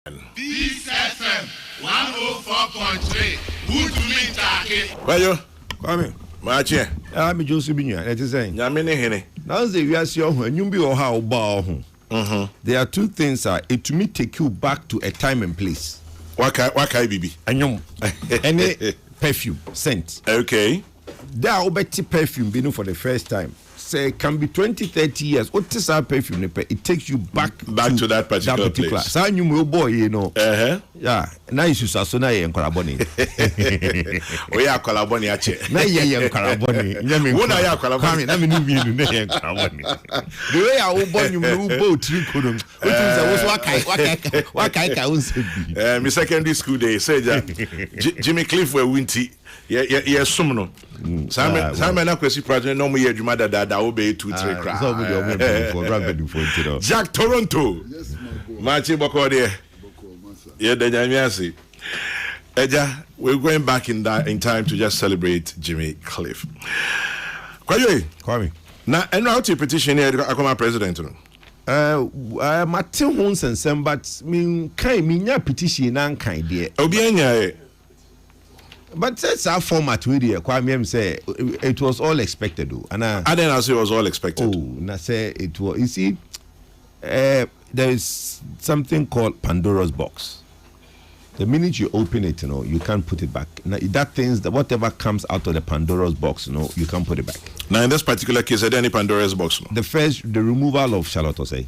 This FM 104.3. Good meet Wayo, Kwame. Mache. Me Joseph Binya. It is saying. Nyame ne hene. Now say we are see when you be or how ba There are two things it to me take you back to a time and place. Wakai bibi. Anyum. Any perfume scent. Okay. There obeti perfume being for the first time. Say can be 20-30 years. What is our perfume? It takes you back to that particular place. So you boy, you know. Yeah. Now you should so na yen koraboni. We are koraboni ache. Na yen koraboni. Nyame. Wona ya koraboni. Na me no bi na yen koraboni. The way I born you bo tri kodum. Which is wakai ka unse. My secondary school day say Jimmy Cliff were winty. Yeah, sumno. Simon na kwesi project no mo ye adwuma da obey 2-3 cra. So we go for rapid for Jack Toronto. Yes, Machi boko there. Yeah, the Nyamiasi. Eja, we're going back in time to just celebrate Jimmy Cliff. Kwame. Now, and how to petition here akoma president no? Martin Hunsen but me kai minya petition nan kai there. Obi anya. But that's our format with you. Kwame say it was all expected though. And I didn't say it was all expected. Oh, na say it was. You see, there is something called Pandora's box. The minute you open it, you can't put it back. Now that things that whatever comes out of the Pandora's box, you can't put it back. Now in this particular case, are there any Pandora's box? No? The removal of Charlotte Osei.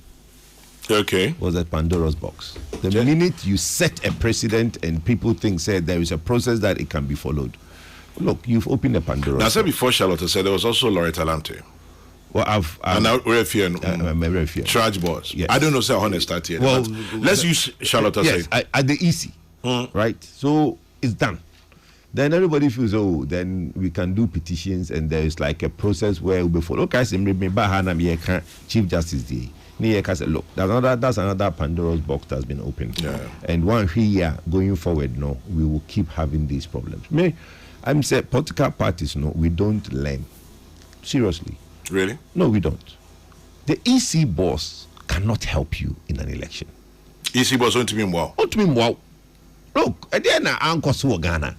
Okay. Was a Pandora's box. The minute you set a precedent and people think there is a process that it can be followed. Look, you've opened a Pandora's box. Now, I said before Charlotte said there was also Loretta Lante. Well, I'm very fear. Charge boards. Yes. I don't know how honest that is. Well, let's use Charlotte yes, at the EC. Right? So it's done. Then everybody feels, then we can do petitions and there is like a process where we'll be followed. Okay, Chief Justice Day. Look, that's another Pandora's box that's been opened. Yeah. And one here going forward, we will keep having these problems. I'm saying political parties, we don't learn. Seriously. Really? No, we don't. The EC boss cannot help you in an election. EC boss won't mean wow. What mean wow? Look, at the end of Uncle Sue Ghana.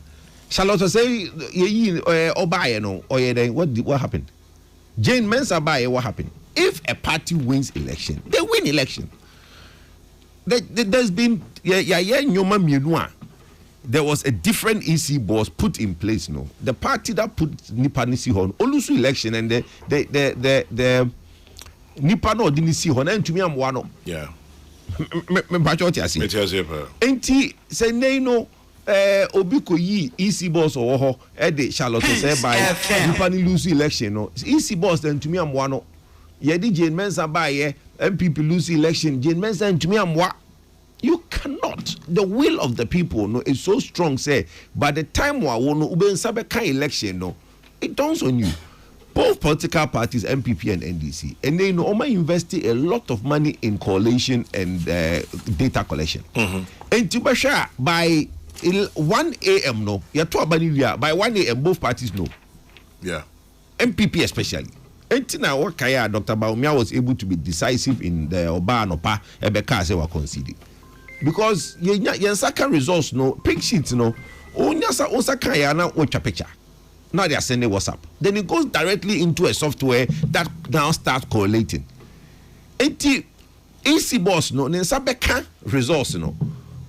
Charlotte say, what happened? Jane Mensah Baye, what happened? If a party wins election, they win election. There's been there was a different EC boss put in place. The party that put Nipa Nisi Hon Olusu election and the Nipa no didn't see Hon and to me I'm one. Yeah. Enti say no obi ko yi EC boss or Charlotte say by Nipa ni lose election EC boss then to me I'm one. Yedi Jane Mensah Baye MPP lose election. Jane Mensah and to me amwa. You cannot. The will of the people is so strong. Say by the time wa wono ube nsabeka election it dawns on you. Both political parties, MPP and NDC, and they invest a lot of money in coalition and data collection. And to Basha by 1 a.m. by 1 a.m. both parties know. Yeah. MPP especially. Entina wakaya Dr. Baumia was able to be decisive in the Oba and Opa Ebeka se were conceded. Because yen second results pink sheets onyasa osakaya na watch picture. Now they are sending WhatsApp. Then it goes directly into a software that now starts correlating. Enti EC boss sabeka results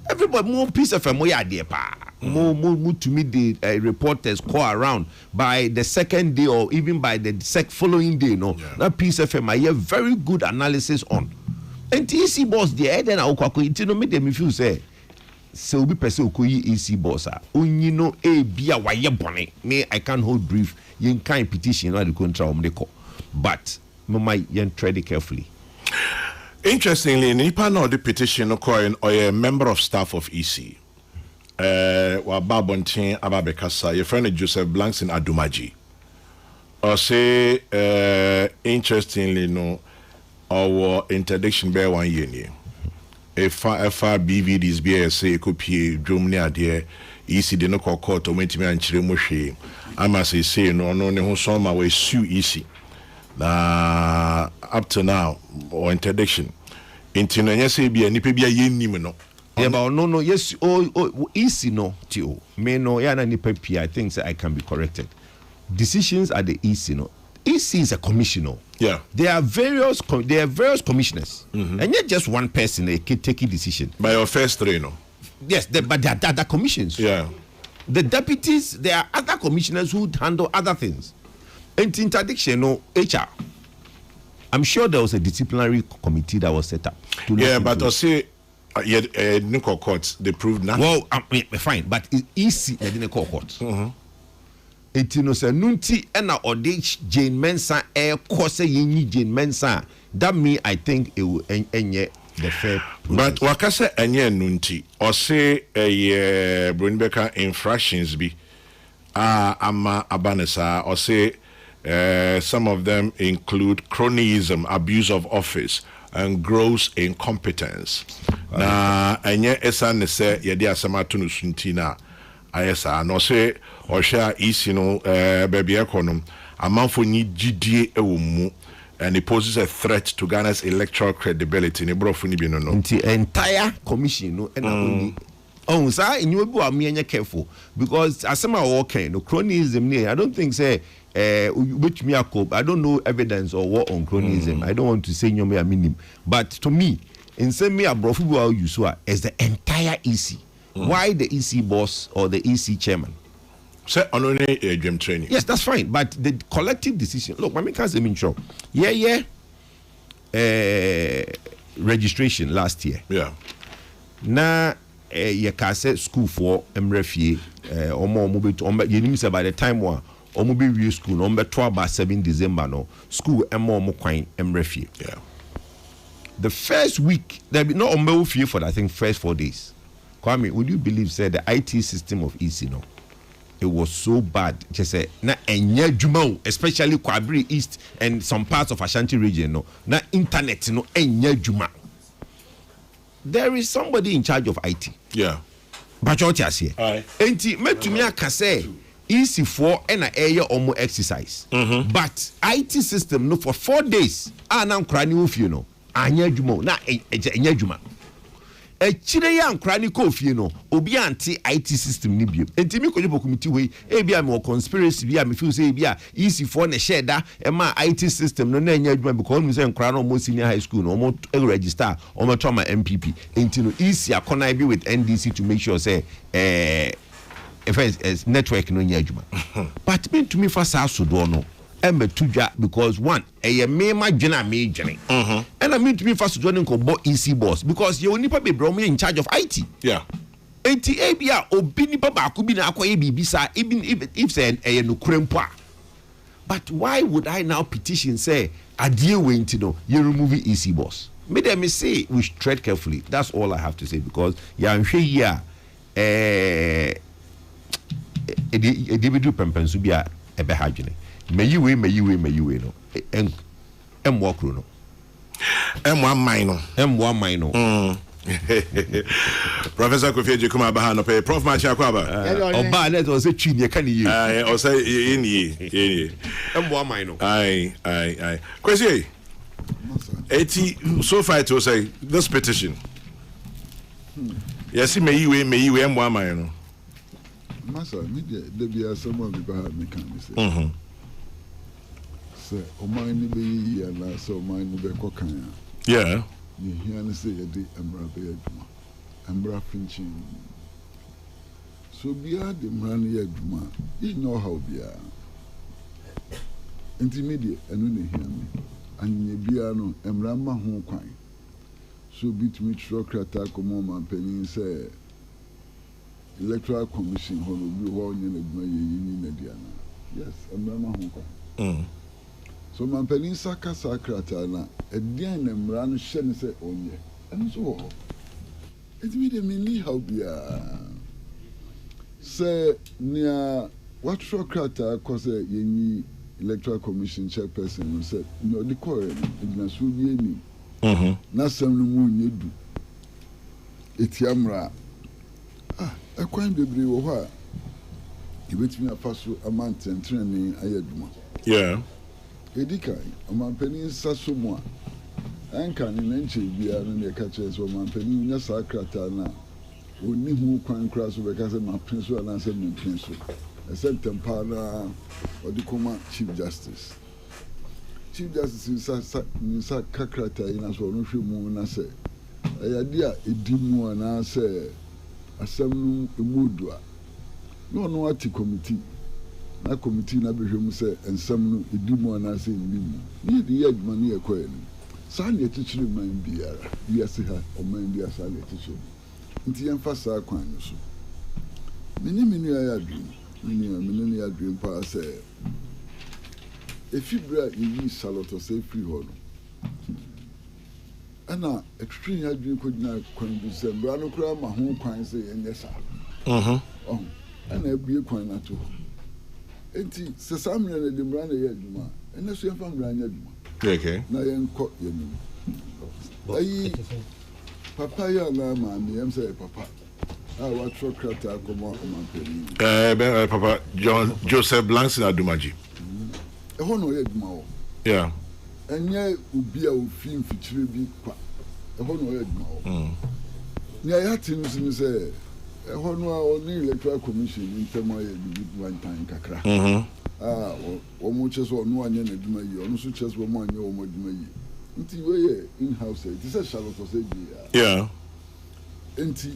everybody more piece of more idea pa. More to meet the reporters call around by the second day or even by the following day. That piece of I hear very good analysis on. And EC boss the head and I'll make them if you say so be person EC boss me I can't hold brief you can't petition or the control but my tread it carefully. Interestingly, Nipa no the petition or a member of staff of EC. Wa Babontin Ababekasa, your friend Joseph Blanks in Adumaji. Or say interestingly our interdiction bear 1 year. FRBVD's BSA copy drum near there, EC de no court or went to me and Chirimushi. I must say no soma we sue EC. Up to now or interdiction. Intino say be a nipe be a yen Yeah, but no, yes, easy no, too. Me no, yeah, I think I can be corrected. Decisions are the easy no. EC is a commissioner. Yeah. There are various commissioners. And not just one person taking decision. By your first three, no? Yes, but there are other commissions. Yeah. The deputies, there are other commissioners who handle other things. And interdiction, no, HR. I'm sure there was a disciplinary committee that was set up. Yeah, but I say, Nicol courts, they proved nothing. Well, fine, but EC, they didn't call court. Etino se nunti ena ode Jane Mensa course yenyi Jane Mensa. That mean I think it will enye the fair process. But wakase enye nunti or say Brunbeka infractions be ama abanesa or say some of them include cronyism, abuse of office, and gross incompetence. Na enye esa ne se yedi asama tunu sunti na ayesa no say or share easy no baby econom amount for ni GDA ewumu and it poses a threat to Ghana's electoral credibility. Ni bro funi bi no no. The entire commission no and only oh sir and you be am careful because asema working no cronyism I don't think say which me I don't know evidence or what on cronyism. I don't want to say nyome minim, but to me in say me abrofu bu you so as the entire EC. Why the EC boss or the EC chairman? Say on dream training. Yes, that's fine. But the collective decision. Look, I can't say sure. Registration last year. Yeah. Na you can say school for MRFA by the time one omobi school number 12 by 7 December no school kwine MRFA. Yeah. The first week there be no ombe for I think first 4 days. Kwame, would you believe say the IT system of EC no? It was so bad. Just say na enye juma, especially Kwabri East and some parts of Ashanti region no. Na internet no enye juma. There is somebody in charge of IT. Yeah. But what you say? Aye. Enti metumi aka say EC4 and a area omo exercise. But IT system no for 4 days. Na nkrani ofie no. Anya juma na enye juma. Chire ya nkra ni kofie no obi anti IT system ni biem enti mi kojo committee we e bia me conspiracy bia me feel say bia EC4 na share da e ma IT system no na nya adwuma because me say nkra no mo senior high school no mo register o mo to ma MPP enti no EC akona be with NDC to make sure say if network no nya adwuma but me to me for sa so do no because one me my jena me jene and I mean to me first joining ko EC boss because you nipa be bro me in charge of IT. Yeah. ATA bia obi nipa ba ko bi na akoye bibisa even if say no krempo. But why would I now petition say adie we ntino you remove EC boss? Me dem say we should tread carefully. That's all I have to say because ya nhwe here edibidu pempensu bia ebe hajene. May you no. M1 no. Professor Kofi Ejikuma Baha no pay Prof Machi Akwaba. Oba let us say chin ye can you. O say in M1 no. Aye. Kwesi. 80 so far to say this petition. Yes, may you M1 no. Massa, media there be some of the bad me can say. O mine be here na so mine be kokan. Yeah. You hear say you dey embra be aduma. Embra finching. So bia the man ye aduma. You know how bia. Intermediate enu ne hear me. Anye bia no embra ma ho kwan. So bitimi trokrata komo man penin say electoral commission ho no bi ho nye na aduma ye yini na dia na. Yes, embra ma ho kwan. So man penin saka sakrata na edian na mra no hye ne se onye eno so ho it me dey me how bia say nia what sakrata cause yenyi electoral commission chairperson no said no the core igna so bi eni na sam no mu nye du etiamra ekwan bebre wo ho a ibetimi afaso amantentre ni ayaduma. Yeah. Edikai, Mampeni Sasumwa, Anka in Enchi, Bia, and the catchers of Mampeni, Yasa Kratana, oni hu kwan kra so be ka say ma prince and answer me prince except tempa na odikoma chief justice sa kakrata ina so no hwe mu na say ayade a edimu na say asem no emudu a no ati committee na committee na behwem say ensem no edimu na say ndimu ni de adwuma ne ekoye ni sa na etichire man biara wiase ha o man biara sa na etichire nti yemfa sa kwan no so mini ya dream mini ya dream pa say efibra yi saloto say free ho no ana extreme ya dream ko dina kwan bi say bra no kura ma ho kwan say enye sa ana ebue kwan na to enti se samre na de mra na ya adwuma ene so yemfa mra nya adwuma okay na yenko yenu ayi papa ya na ma me yem say papa what Kokrokoo komo amampeni papa John Joseph Blankson Adumaji ho no ye adwuma wo yeah enye obi a ofi mfikyire bi kwa ho no ye adwuma wo ni ya tin sin say ho no a oni electoral commission ntema ye bi one time kakra wo mo cheso no anya na adwuma yi ono so cheso mo anya wo mo adwuma yi nti we ye in house it is a shallow for say yeah nti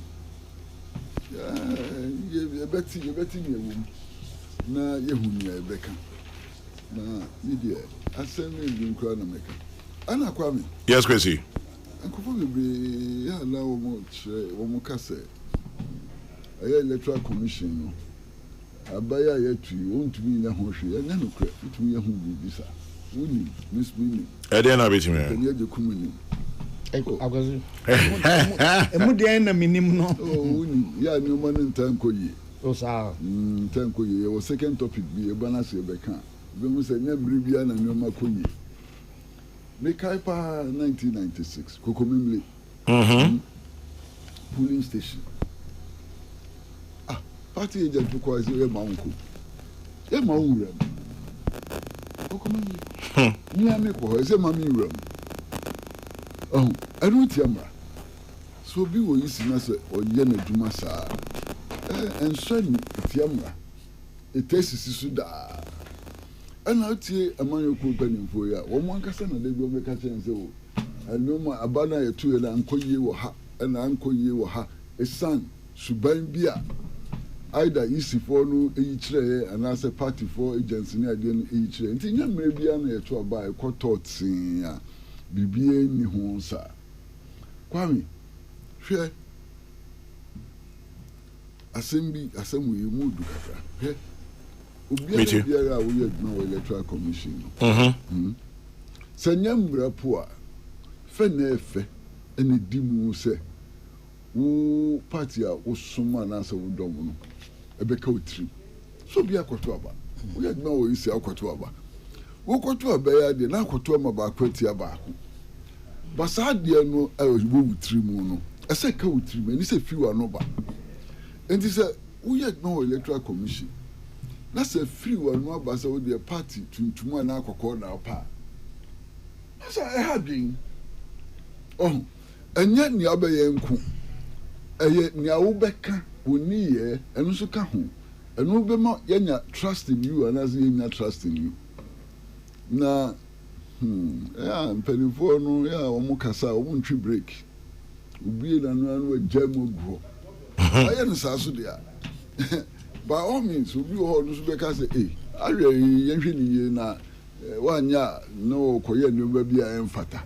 ye beti me wo na ye hunu ya beka na media asemi ndinkra na meka ana kwa me yes Kwesi ankofo bebre ya na wo mo chere wo mo kase aye electoral commission no abaya ya tu wontumi nya ho hwe ya nya no kra wontumi nya ho bibisa woni miss me ede na betimi kan ye kumuni agwazi emu de na minim no woni ya ni mo ntan koyi o sa ntan koyi wo second topic bi e bana se be kan be mu se nya biri bia na nyoma koyi me kai pa 1996 kokomimle polling station party agent to cause e ma unko e ma wura kokomimle ni ame ko e se ma mi wura I don't remember. So be wo yisi na se oye na dwuma saa enso ni tiamra etesisi su da ana otie amanyoko panimfo ya wo mo ankasa na lebi o meka chense wo anoma abana yetu ele ankoye wo ha ana ankoye wo ha esan suban bia either isi for no eyi kire ana se party for agency ni ade no eyi kire nti nya mre bia na yetu aba ekototin ya bibie ni ho sa kwami hwe asem yi mu du kakra hwe obi biara wo ye dwuma wo electoral commission sanya mbra po a fe na efe ene di mu se wo party a wo soma na se wo dom no ebeka otrim so bia kwato aba wo ye dwuma wo isi akwato aba wo kwato aba ya de na kwato ma ba kwati aba basa de no wo wutrim no ese ka wutrim ani se fiwa no ba enti se wo ye dwuma wo electoral commission na se fiwa no ba se wo de party tuntum na akokọ na pa asa e ha din enya ni abaye nku eye ni awo beka oni ye enu so ka ho enu be ma yenya trust in you and as yenya trust in you na ya mpelifo no ya omo kasa omo ntwi break ubie na no anu ajamo gro aye no sa so dia by all means obi ho no so be ka say ahwe yenhwe ni ye na wanya no koye no ba bia emfata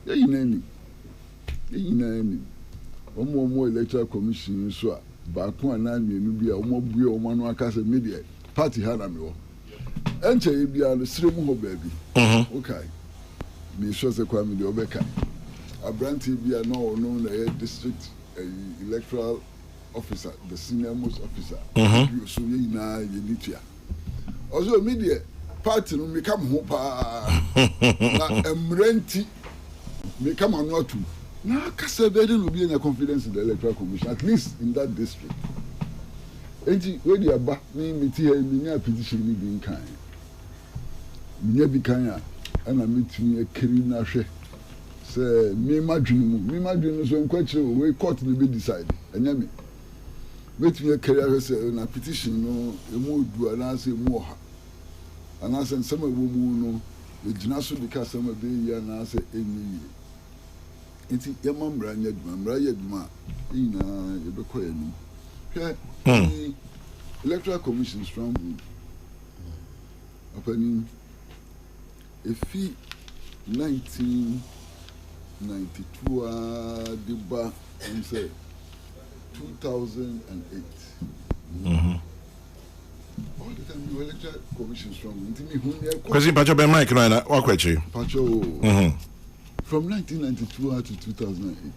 yeyina ni omo electoral commission so a ba ko ana mienu bia omo bue omo no aka say media party ha na me wo enche ye bia no sremu ho ba bi okay me sure say kwa me de obeka abranti bia no na district electoral officer, the senior most officer. So yeyina ye nitua also media party no me come ho pa na emrenti me come anu atu na kasa be dey no be any confidence in the electoral commission at least in that district enti we dey aba me meti ha me nya petition ni bi nkan nya bi kan a ana metumi akiri na hwe say me madwenu so nkwa kire we court no be decide ɛnyɛ me betumi carry out sɛ na petition no emu du anaasɛ emu ɔha anaasɛ nsɛm a ɛwɔ mu no egyina so de ka asɛm a bɛyɛ yie anaasɛ ɛnyɛ yie nti yɛma mmara nyɛ adwuma mmara yɛ adwuma a nyinaa yɛbɛkɔ yɛn anim hwɛ electoral commission strong room ɔpanin efi 1992 de ba say 2008. All the time you electoral commission strong. Question Pacho Ben Mike no na wa kwachi. Pacho. From 1992 to 2008,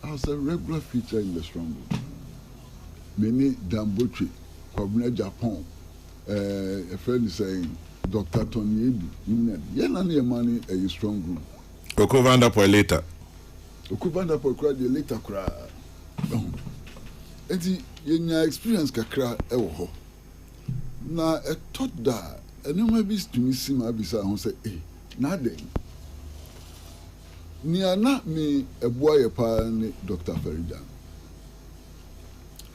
I was a regular feature in the strong room. Many Dambotri, Kwabena Japan, a friend is saying Dr. Tony Ebu, Yanani money a strong room. Okuvanda po later. Okuvanda po cry the later cry. Enti yenya experience kakra e wo ho. Na e thought that enema bi to me sim abisa ho say na den. Ni ana me eboa ye pa ni Dr. Ferijan.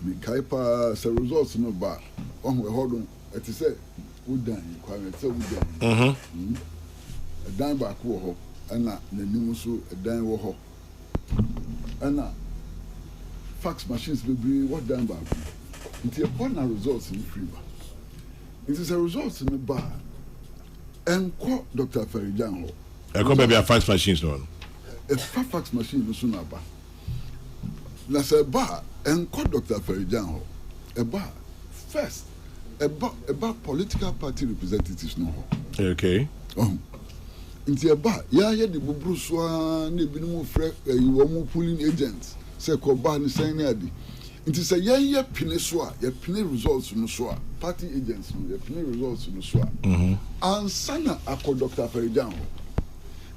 Me kai pa se results no ba. On we hodon eti say udan kwa me say udan. Dan ba ko ho ana nanim so dan wo ho. Ana fax machines be what dan ba. Nti e pon na results in free ba. It is a results in the bar. Enko Dr. Ferijan ho. Enko be fax machines no. A fax machine no so na ba. Na say ba enko Dr. Ferijan ho. A bar first about political party representatives no ho. Okay. Nti eba ya de bubru so na ebinim mo frɛ wo mo polling agents say ko ba ni san na adi nti say ye pine so a ye pine results no so a party agents no ye pine results no so a ansana akọ Dr. Ferijan ho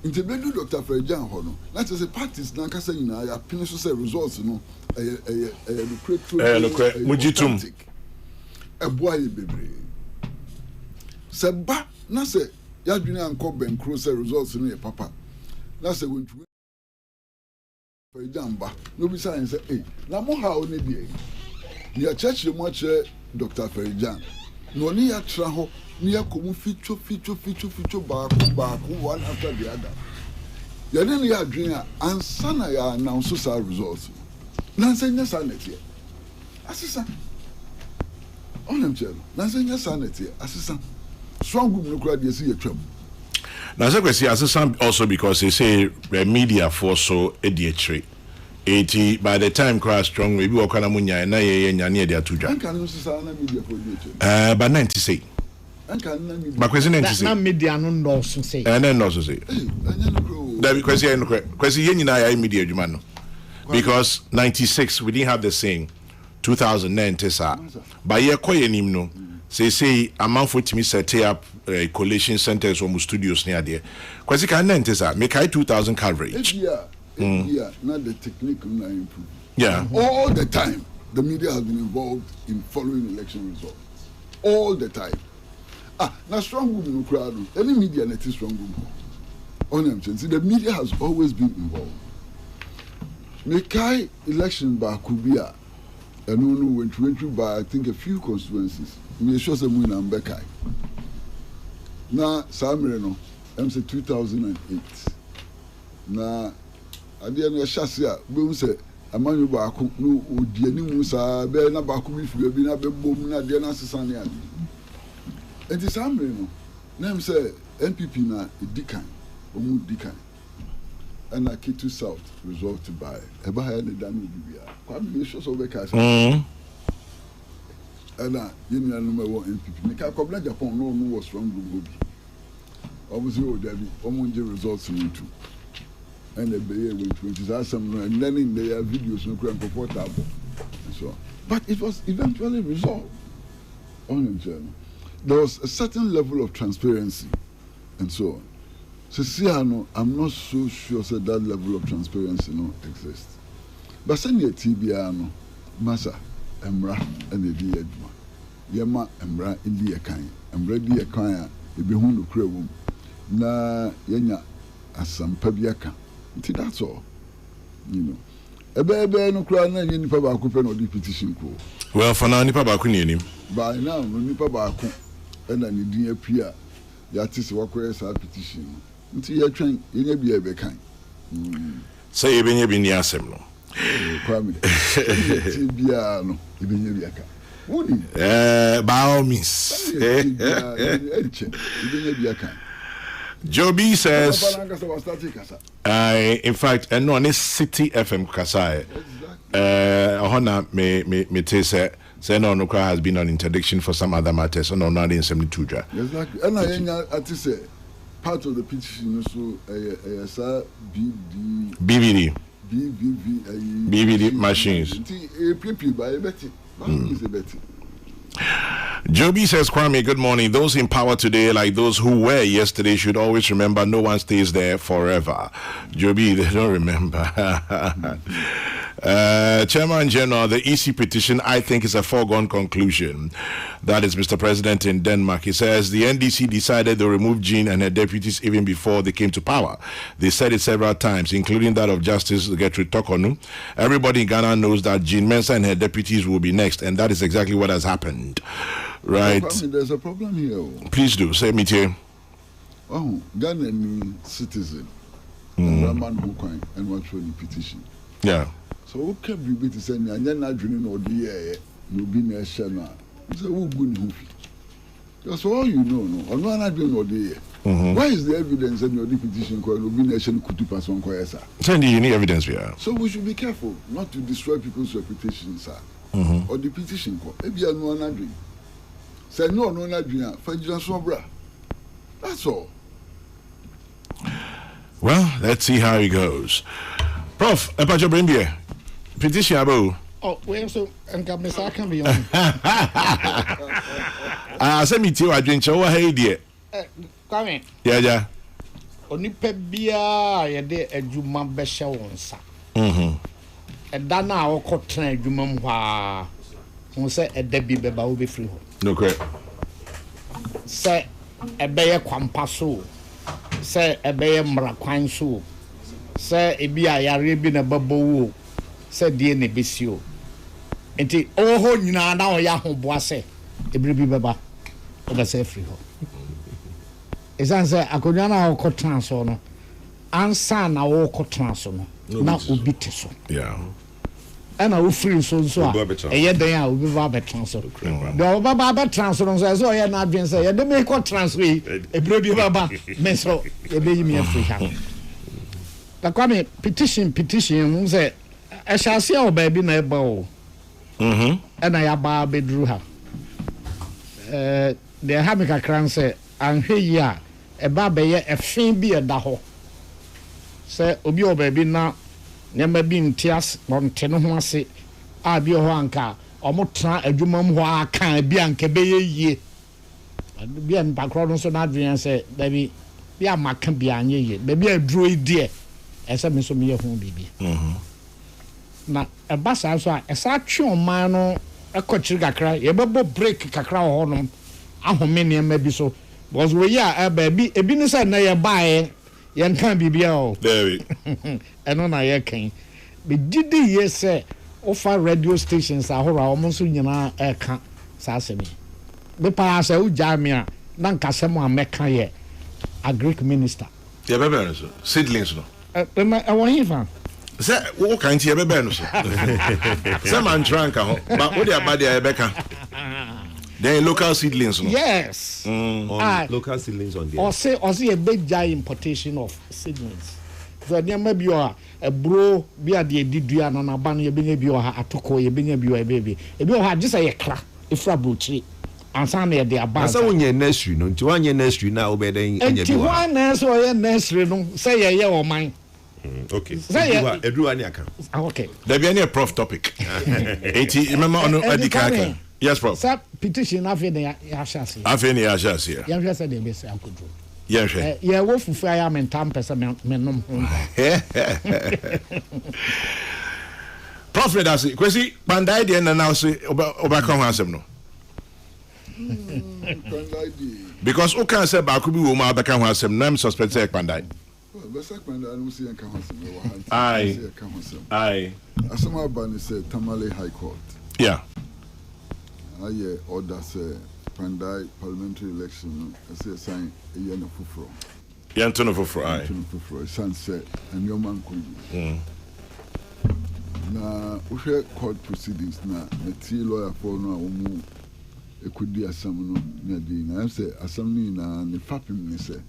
nti bedu Dr. Ferijan ho no na say parties na kasa nyina ya pine so say results no lucrative mujitum eboa ye bebre se ba na say yadwene anko benkro say results no ye papa na say wontu Ferijan ba no bi say na mo ha oni bi ya church mo ache Dr. Ferijan no ni ya tra ho ni ya komu ficho ba one after the other ya ni ya adwene a ansana ya announce sa results na say nya sanity asisa onem chelo na say nya sanity asisa strong group no crowd yes yetwam na say kwesi assistant also because they say media for so ediatre 80 by the time crowd strong maybe we kana munya na ye nyane de atudwa anka no sisa na media for ediatre but 96 anka na media but kwesi 96 na media no ndo so say no so say anya no bro that because ye no kwesi ye nyina ya media adwuma no because 96 we didn't have the same 2009 tesa but ye koye nim no say amanfo timi set up collation centers or studios near there kwasi kan nentesa make 2000 coverage yeah not the technique na improve all the time the media has been involved in following election results all the time na strong group no crowd any media net is strong group on them see the media has always been involved make election ba kubia and no went by I think a few constituencies me sure say mu na mbekai na samre no say 2008 na ade no hyase a be say amanyu ba ko no odi animu sa be na ba ko bi fi bi na be bom na de na sesane ade enti samre no na say NPP na edikan omu dikan and Akitu South result by eba ha ne dan bibia kwa me sure so be ka and you know no NPP me ka Kobla Japan no was strong group bi obviously o dabi omonje results no too and the bay went 20 some and then in their videos no comfortable so but it was eventually resolved on in general there was a certain level of transparency and so on so I'm not so sure that level of transparency no exists but send your TBA no masa emra and the di aduma yema emra ndi ekan emra di ekan a ebi hu no kura wom na yenya asampa bi aka nti that's all you know ebe no kura na nye nipa ba ko pe no di petition ko. Well, for now nipa ba ko ni enim. By now no nipa ba ko na ni din apia ya tisi wakoye sa petition. Nti ye twen ye nya bia be kan. Say ye benye bi ni asem no. Kwame. Ti bia no ye benye bia kan. Woni. By all means. Joby says, in fact, and no, on this City FM Kasai, Hona me say no, Nukra has been on interdiction for some other matters, so no, not in 72. Exactly. And I say part of the petition also, BVD machines. Joby says, Kwame, good morning. Those in power today, like those who were yesterday, should always remember no one stays there forever. Joby, they don't remember. Chairman General, the EC petition, I think, is a foregone conclusion. That is Mr. President in Denmark. He says the NDC decided to remove Jean and her deputies even before they came to power. They said it several times, including that of Justice Gertrude Tokonu. Everybody in Ghana knows that Jean Mensa and her deputies will be next, and that is exactly what has happened. Right? There's a problem here. Please do. Say me to you. Oh, Ghanaian citizen. Raman Hukwan and what's the petition. Yeah. So who can be to say, and then I dream or the year, you'll be near Shana. So who good hoofy? That's all you know, no. Or no, I don't know the year. Why is the evidence in your petition called Ubination Kutupas on Koyasa? Send you any evidence we are. So we should be careful not to destroy people's reputations, sir. Or the petition call. Maybe I know an dream. Say no, dream. Fajian Sobra. That's all. Well, let's see how it goes. Prof, Epacho Brimbie. Petition abo. Oh, well, so I'm coming. I can be on. Send me to you. I drink shower. Hey, dear. Come Yeah. Onipa bia ye de adwuma be hye won sa. Eda na awokotena adwuma mu ha. Won se eda bi beba wo be free ho. No correct. Se ebeye kwampa so. Se ebeye mra kwan so. Se ebi ayare bi na babo wo. Se die ne besio. Enti oho nyina na o ya ho boa se ebire bi beba. O be se free ho. Esanse akonya na wo transfer no ansa na wo transfer no na obi te so yeah ana wo free so a eye den a obi va be transfer do oba ba transfer no so ye na adwen say ye de me ko transfer ebro bi baba me so ye be yimi free ha ta kwame petition mo say e shase o ba bi na e ba o ana ya ba bedru ha de ha me kakran say anhwe yi a eba be ye efin bi eda ho se obi oba bi na nyama bi ntias bonte no ho ase a bi ho anka omotra adwuma mu ho aka bi anka be ye yie bi an bakro no so na adwen se da bi amaka bi anye ye be bi aduro idie ese me so me ye ho bibi na eba sa so a esa twe oman no ekochiri kakra ye bebo break kakra ho no ahome ne ma bi so because we ya baby ebi ni say na ye bae ye kan bibia o David eno na ye kan be didi ye say ofa radio stations ahora omo so nyina e ka sa asemi be pa say u jami a na nkasem a meka ye agric minister ye bebe no so seedlings no e won hifa say wo kan ti ye bebe no so say man tranka ho but wo dia bad ye beka then local seedlings no yes local seedlings on there or say a big giant importation of seedlings so there may be a bro be at the didua no na ban ye benya bi o ha atoko ye benya bi o baby e bi o ha just say kra ifra brochi ansa na de aba asa wonye nursery no nti wanye nursery na obeden anya bi wa nti wa na so ye nursery no say ye o man okay edruwa ni aka okay there be any prof topic 80 remember on adikaka. Yes, bro. Sir, petition afi ne ya shase. Afi ne ya shase. Ya hwese de be say akodro. Ya hwe. Ya wo fufu aya mentam pese menom ho. Prophet asi, kwesi bandai de na now say oba come asem no. Because o can say ba ku bi wo ma ba kan ho asem na me suspect say bandai. Well, be say bandai no see kan ho asem. Aye. Asama Bani said Tamale High Court. Yeah. I order say Pandai parliamentary election. I say sign a year of Fufro. Yantono for I. Sunset and your man could. Na we court proceedings na the lawyer for no e could be asam no na dey na say asam ni na ne fapim ni say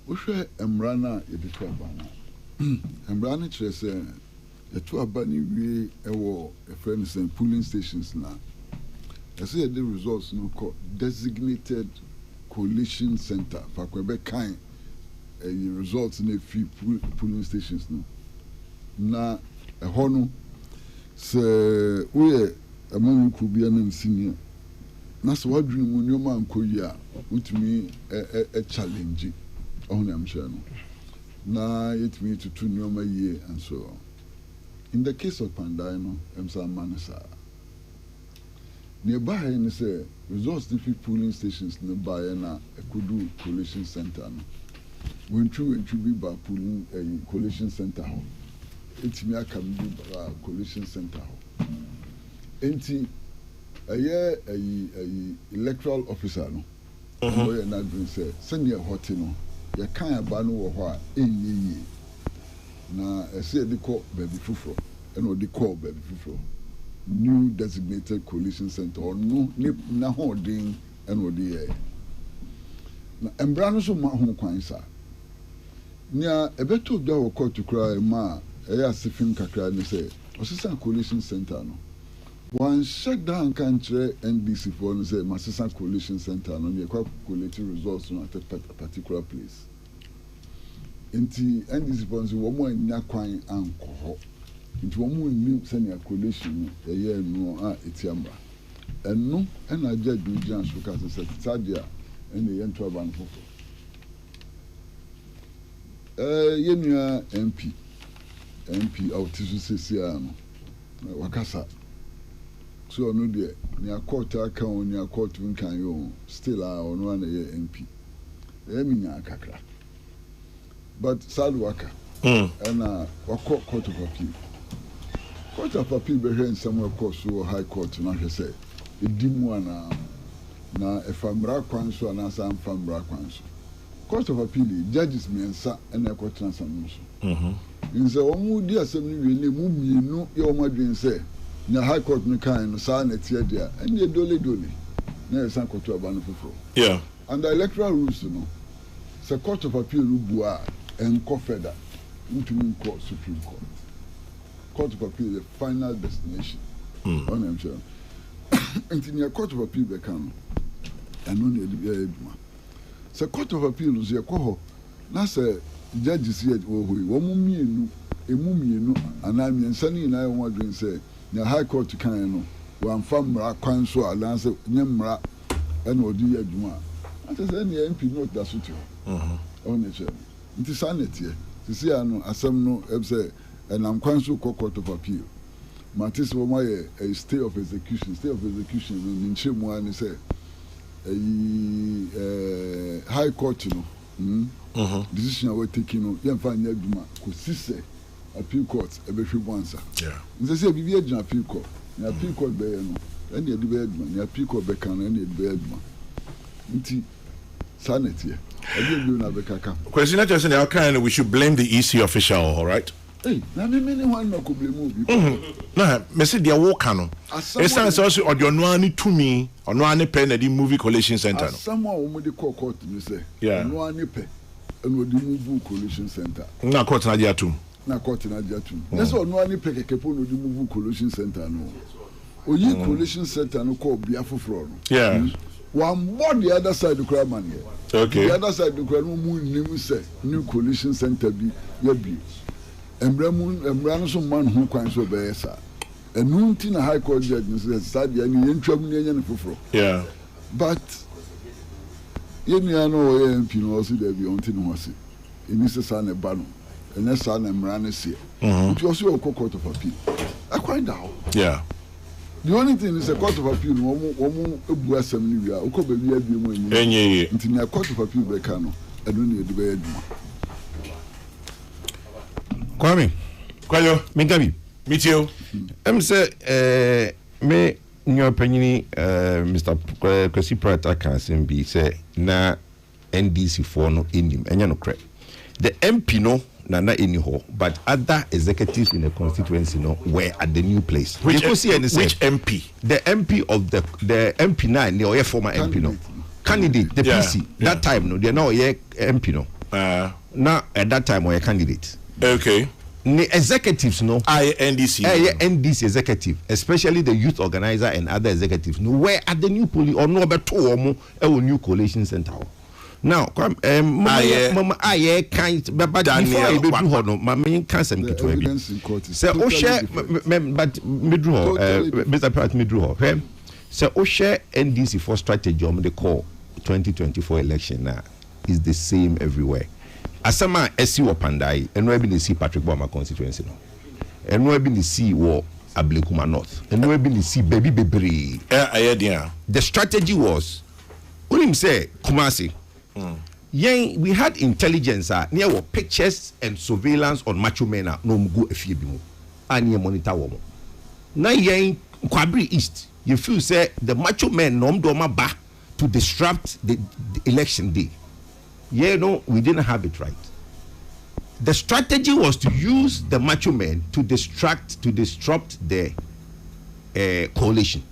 we emra na e de to abana emra na kire say e to abani we e wo e friends and polling stations na I say the results no called designated coalition center for Quebec kind results in a few polling stations no na ɛhɔ no sɛ woyɛ amanko bia na senior na sɛ wadwene mu nneɛma nkɔ yi a wotumi challenge ɔho na amhyɛ no na yɛtumi tutu nneɛma yie and so on. In the case of Pandai no ɛmsa ama no saa nearby ne sɛ results the polling stations no baeɛ na ɛkɔdu coalition center no wɔntwi bi ba polling coalition center hɔ etimi aka bi coalition center ho enti electoral officer no boy na dwen say senior hot no ye kan aba no wo ho a enye na ese de call baby fufuro e no de call baby fufuro new designated coalition center or no na ho din e no de ye na embra no so ma ho kwan sa nia ebeto gba wo court kura ma Sifin Kakra ni say Osisa Coalition Center no. One shut down country NDC for no say Masisa Coalition Center no, they collect results at a particular place. Inti NDC for no one more nya kwan anko ho. Inti one more new senior coalition no ye no etiamba. Eno na judge bi jan so ka say sadia and the ento ban fofo. Yenua MP autisu sesiano wakasa so no de nia court aka on nia court nkan yo still ono na ye MP eminya kakra but sad waka na wako court of appeal be here somewhere course so high court na hwe say edimu ana na efamra kwan so na sa famra kwan so court of appeal judges mensa na court transam so nse omu di asem ni we ne mu mienu ye omu adwen se na high court no kan no sa na tie dia ene dole na e san court aba no foforo yeah and the electoral rules no se court of appeal no bua enko feda ntumi nko supreme court of appeal the final destination on am sure until court of appeal be kan eno na e eduma se court of appeal no se ko na se judges here womu mienu anami nsani na yo wadwen say na high court kan no wan famra kwan so alanse nyemra ena odi adwuma ante say na MP note da so ti on the chair nti sanete sisi anu asem no say enam kwan so court of appeal matis wo ma ye a stay of execution no nchemu ani say high court no decision we taking no ye mfa nya adwuma ko sise appeal court e be hwe bonsa nse se bibi adwuma appeal court na appeal court be no ene edi be adwuma na appeal court be kan na ene edi be adwuma nti sanity e dey na be kaka question not just in our kind we should blame the EC official all right hey na me one no ko blame obi na me say dia wo ka no esan say also odiono ani tumi ono ani pe na di movie coalition center no someone wo de court ni say ono ani pe eno di movie coalition center na court na dia tum that's ono ani pe kekepo no di movie coalition center no oyi coalition center no ko bia foforo no one more the other side the crowd man here okay the other side the crowd mu nim say new coalition center bi ya bi emra no so man ho kwan so be yesa enu nti na high court judge no say sadia ni yentwam ni enya ne foforo but yenia no ye MP no so there be onti no hose eni se sa na ba no enya sa na emra no se nti o so court of appeal I quite down the only thing is a court of appeal womu ebu asem ni wi a ukoba wi abi mu enye nti na court of appeal be ka no enu na edu be aduma Kwame Kwayo, Mingabi. meet you. Say, me, your opinion, Mr. Kwesi Pratt can be say, na NDC for no in him, and you know, correct. The MP no, na anyhow, but other executives in the constituency no were at the new place. Which MP? The MP of the MP9, the former MP no. Candidate, the PC. That time no, they now MP no. Now at that time we candidate. Okay. The executives no. NDC. NDC executive, especially the youth organizer and other executives no were at the new police or no better new coalition center. Now, mama can't but before I do no, my main cancer to be. So share but Mr. Pratt midro. So share NDC for strategy they call 2024 election now is the same everywhere. Asama esi wo Pandai and we been see Patrick Boma constituency no. And we been see wo Ablekuma North. And we been see baby bebre. The strategy was when him say Kumasi. We had intelligence near what pictures and surveillance on macho men no go efiebimu and you monitor woman. Now yen Kwabri East you feel say the macho men no do ba to disrupt the election day. Yeah, no, we didn't have it right. The strategy was to use the macho men to disrupt the coalition.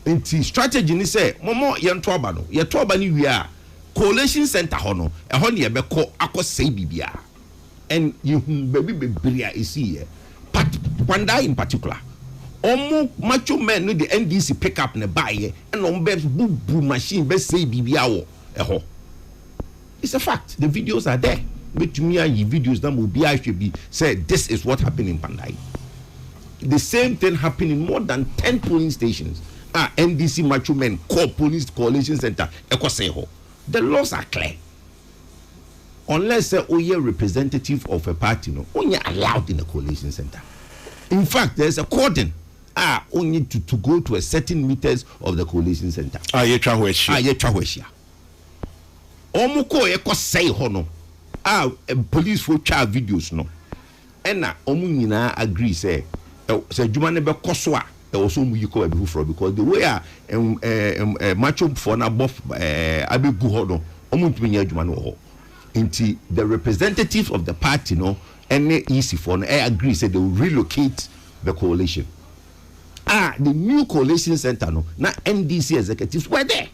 And the strategy is say, Momo Yantuaba no, Yatuaba ni we are coalition center hono, a honey beko akos say bibia. And you baby bibia is here. But Panda in particular. Omo macho men no the NDC pick up ne buy and on boo machine be say bibia wo eho. It's a fact. The videos are there. But to me, videos that will be actually say this is what happened in Pandai. The same thing happened in more than 10 polling stations. NDC macho men call police coalition center. The laws are clear. Unless you're representative of a party, no, only allowed in a coalition center. In fact, there's a cordon. Only to go to a certain meters of the coalition center. Yetraweshia. Omuko eko say hono police for child videos no ena omu nyina agree say djuma ne be koso a e wo so mu yiko be fufro because the way macho for na bof abegu ho no omu ntumi nya djuma no ho nti the representative of the party no ene easy for no agree say they will relocate the coalition the new coalition center no na NDC executives were there.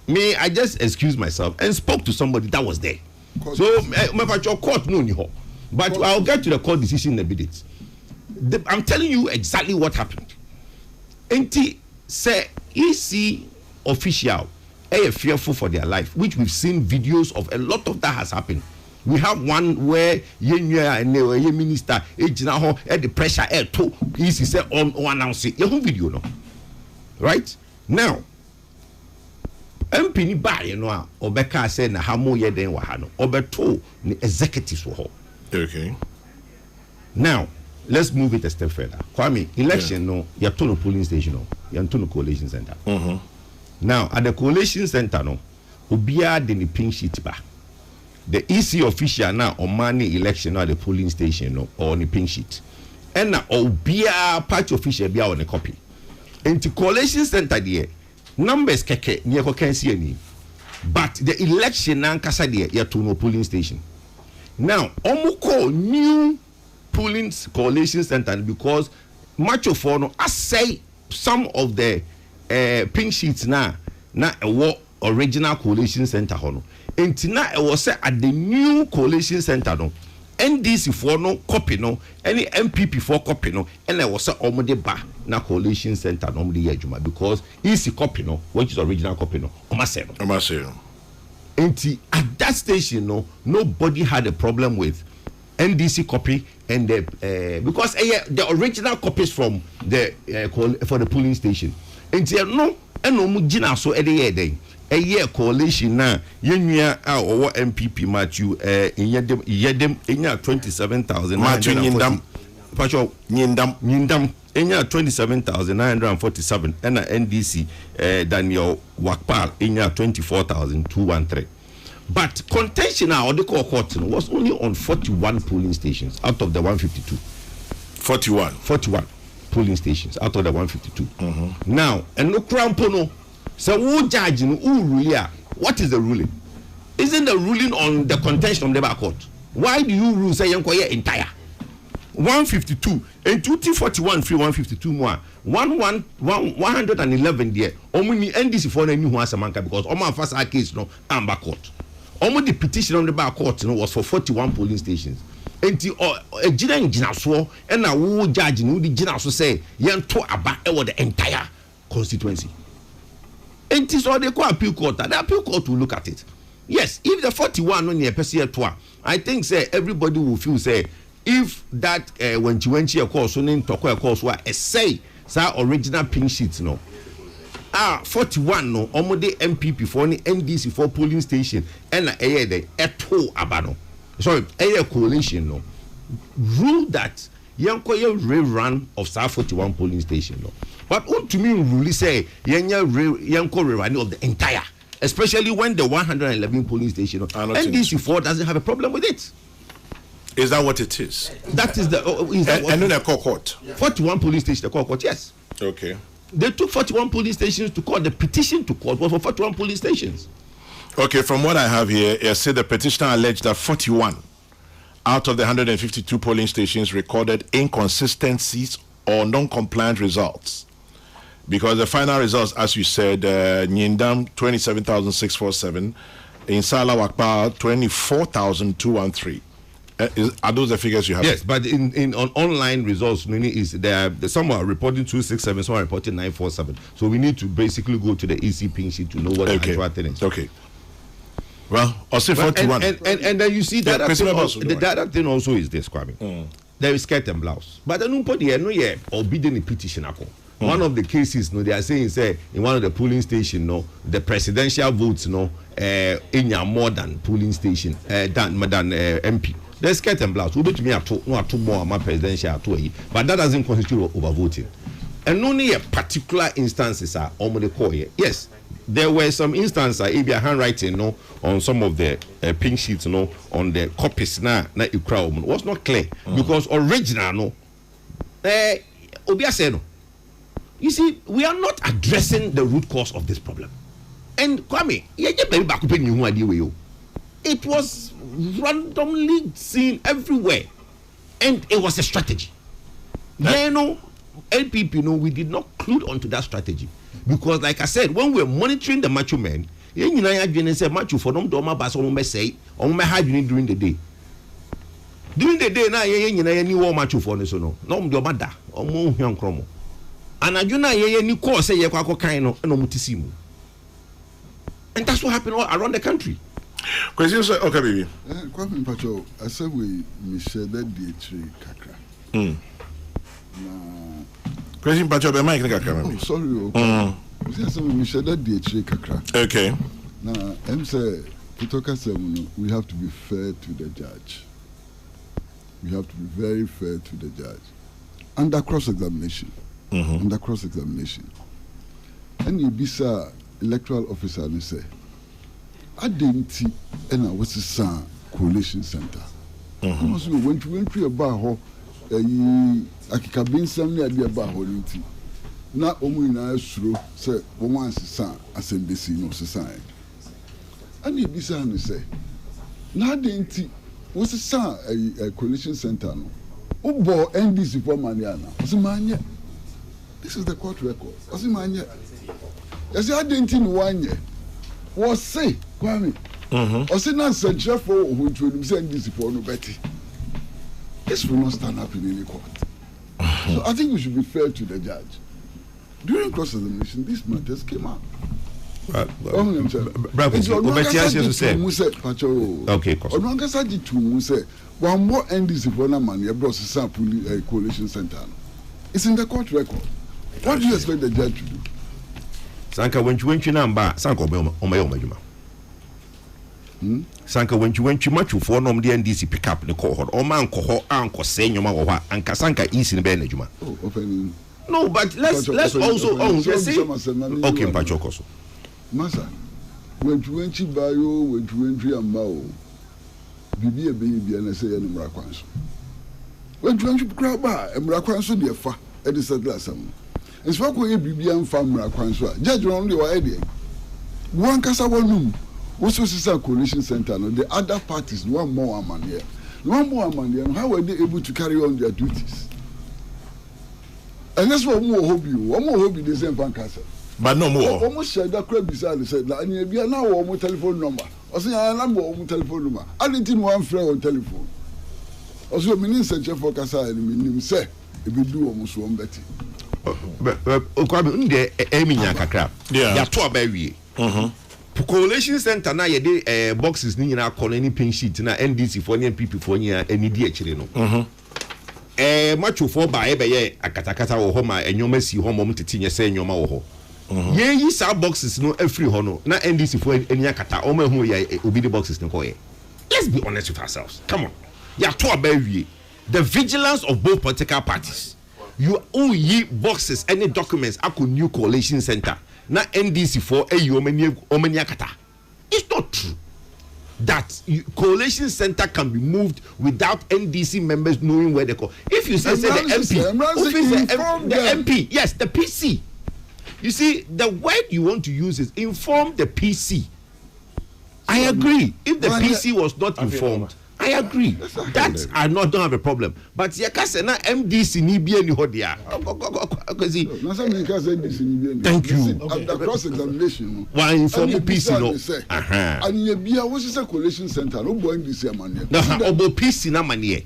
Me, I just excused myself and spoke to somebody that was there. So, my court no, but I'll get to the court decision in a bit. I'm telling you exactly what happened. NT say EC official are fearful for their life, which we've seen videos of. A lot of that has happened. We have one where and minister the pressure to EC say on announce it. Your video no, right now. MP ni ba ye no a obeka say na hamo ye den wa ha no obeto ni executives wo. Okay. Now, let's move it a step further. Kwame, election no ya to no polling station no, ya to no coalition center. Now, at the coalition center no, obia de ni pink sheet ba. The EC official now on money election no at the polling station no or ni pink sheet. And na obia party official bia on a copy. Into coalition center there numbers keke near can any, but the election nankasa there ya to no polling station. Now omuko new polling coalition center because much of no I say some of the pink sheets na a original coalition center hono. Entina e was say at the new coalition center no NDC for no copy no any MPP for copy no and I was say omode ba na coalition center no omode yejuma because easy copy no which is original copy no omase no enti at that station no nobody had a problem with NDC copy and the because the original copies from the for the polling station enti no eno mu gina so e dey a year coalition na yenua owo MPP Matthew yedem enya 27,000 Matthew nyindam pacho nyindam enya 27,947 ena NDC Daniel Wakpal enya 24,213 But contention now, or the court was only on 41 polling stations out of the 152. 41 polling stations out of the 152. Now, and no crown pono. So who judge who rule? What is the ruling? Isn't the ruling on the contention of the back court? Why do you rule say yankoye entire 152 and 241 free 152 more 111 there? Omuni NDC for any who has a manka because Oma first case no and back court. Almost the petition on the back court was for 41 polling stations. And a jina so and a woo judge no the jina so say yan to about the entire constituency. And it is all the appeal court. The appeal court will look at it. Yes, if the 41 on your PCA, I think say everybody will feel say if that when you went to your course, so in Toko course were a say original pink sheets no. 41 no almost the MPP for any NDC for polling station and the eto abano. Sorry, a coalition no rule that yankoye rerun of 41 polling station no. But what to me really say yanko rerun of the entire, especially when the 111 polling station no, NDC 4 doesn't have a problem with it. Is that what it is? That is the and then a court. 41 polling stations the court, yes. Okay. They took 41 polling stations to court. The petition to court was for 41 polling stations. Okay, from what I have here, I say the petitioner alleged that 41 out of the 152 polling stations recorded inconsistencies or non-compliant results. Because the final results, as you said, Nyindam 27,647, in Salah Wakpa 24,213. Are those the figures you have? Yes, but in on online results, meaning is there some are reporting 267, some are reporting 947. So we need to basically go to the EC ping sheet to know what the actual thing is. Okay. Well, I'll say 41. And then you see that the other thing also is this, Kwame. There is skirt and blouse. But the nobody no yeah obedient the petition. One of the cases, no, they are saying say in one of the polling station, no, the presidential votes, no, in more than polling station, than MP. There's skirt and blouse. We bet me at two more my presidential to but that doesn't constitute overvoting. And only a particular instances are on the call here. Yes, there were some instances if your handwriting no on some of the pink sheets no on the copies na crowd was not clear because original no Obia no. You see, we are not addressing the root cause of this problem. And Kwame, it was randomly seen everywhere, and it was a strategy. LPP, we did not clue onto that strategy because, like I said, when we were monitoring the macho men, macho for them to say during the day. During the day, now macho for no and I do not hear any course say kind of no. And that's what happened all around the country. Question, okay, baby. Kwame Pacho, I said we share that D3 kakra. Question, Pacho, be Mike kakra. Oh, sorry. We say we share that D3 kakra. Okay. Now, I'm say we have to be fair to the judge. We have to be very fair to the judge. Under cross-examination. Under cross-examination. And you be sir electoral officer and say, I didn't see and I was a son coalition center. Because we went to a bar I can be some near the bar holinity. Not only now through say once a son as in the scene of society. And you be sir and say, now didn't see was a son a coalition center. Oh boy, NDC for Maniana. Was a man. This is the court record. Was a man yet? Yes, I didn't in 1 year. Was say, Kwame. Or say, not said Jeff who would send this for no Betty. This will not stand up in any court. So I think we should be fair to the judge. During cross-examination, these matters came out. Okay, one more NDC for no money, a brought some coalition center. It's in the court record. What do you expect the judge to do? Sanka when you went to number, Sanka Omejuma. Sanka when you went to much for no NDC pick up the cohort, or man cohort, uncle saying your mother, and Casanka is in Benejuma. Oh, opening. No, but let's also own. Okay, Pachokoso. Massa, wenchi bayo wenchi ambao bibi ebe na say no mra kwan so wenchi kra ba mra kwan so de fa e de settle asam nsfa ko ye bibi amfa mra kwan so a judge no de wa e de wan kasa wonum also sister coalition center no the other parties one more amane no how were they able to carry on their duties and that's what more hobby the same fan kasa but no more almost share that crab beside said na any bia na wo telephone number o say na number wo telephone number anything one friend on telephone also me nin search for kasa and me nim say e be do wo so mbeti okwabe nde eminya kakra ya to abawie coalition center na ye de boxes ni nyina call any pin sheet na NDC for any NPP for any di akire no macho for ba e be ye akatakata wo ho ma enyoma si ho mom tete nye se enyoma wo ho ye yi sa boxes no every ho no na NDC for any akata o ma hu ye obi the boxes no ko ye. Let's be honest with ourselves. Come on. Ya to abawie the vigilance of both political parties. You all ye boxes any documents ako new coalition center na NDC for omani akata. It's not true that coalition center can be moved without NDC members knowing where they go. If you say the MP, yes, the PC. You see, the word you want to use is inform the PC. I agree. If the PC was not informed, I agree. That I don't have a problem. But Yakasa na MDC ni bi any hodia. Thank you. After cross examination, why inform the PC no? And ye bia what is a coalition center? No boy MDC amane. No, obo PC na manie.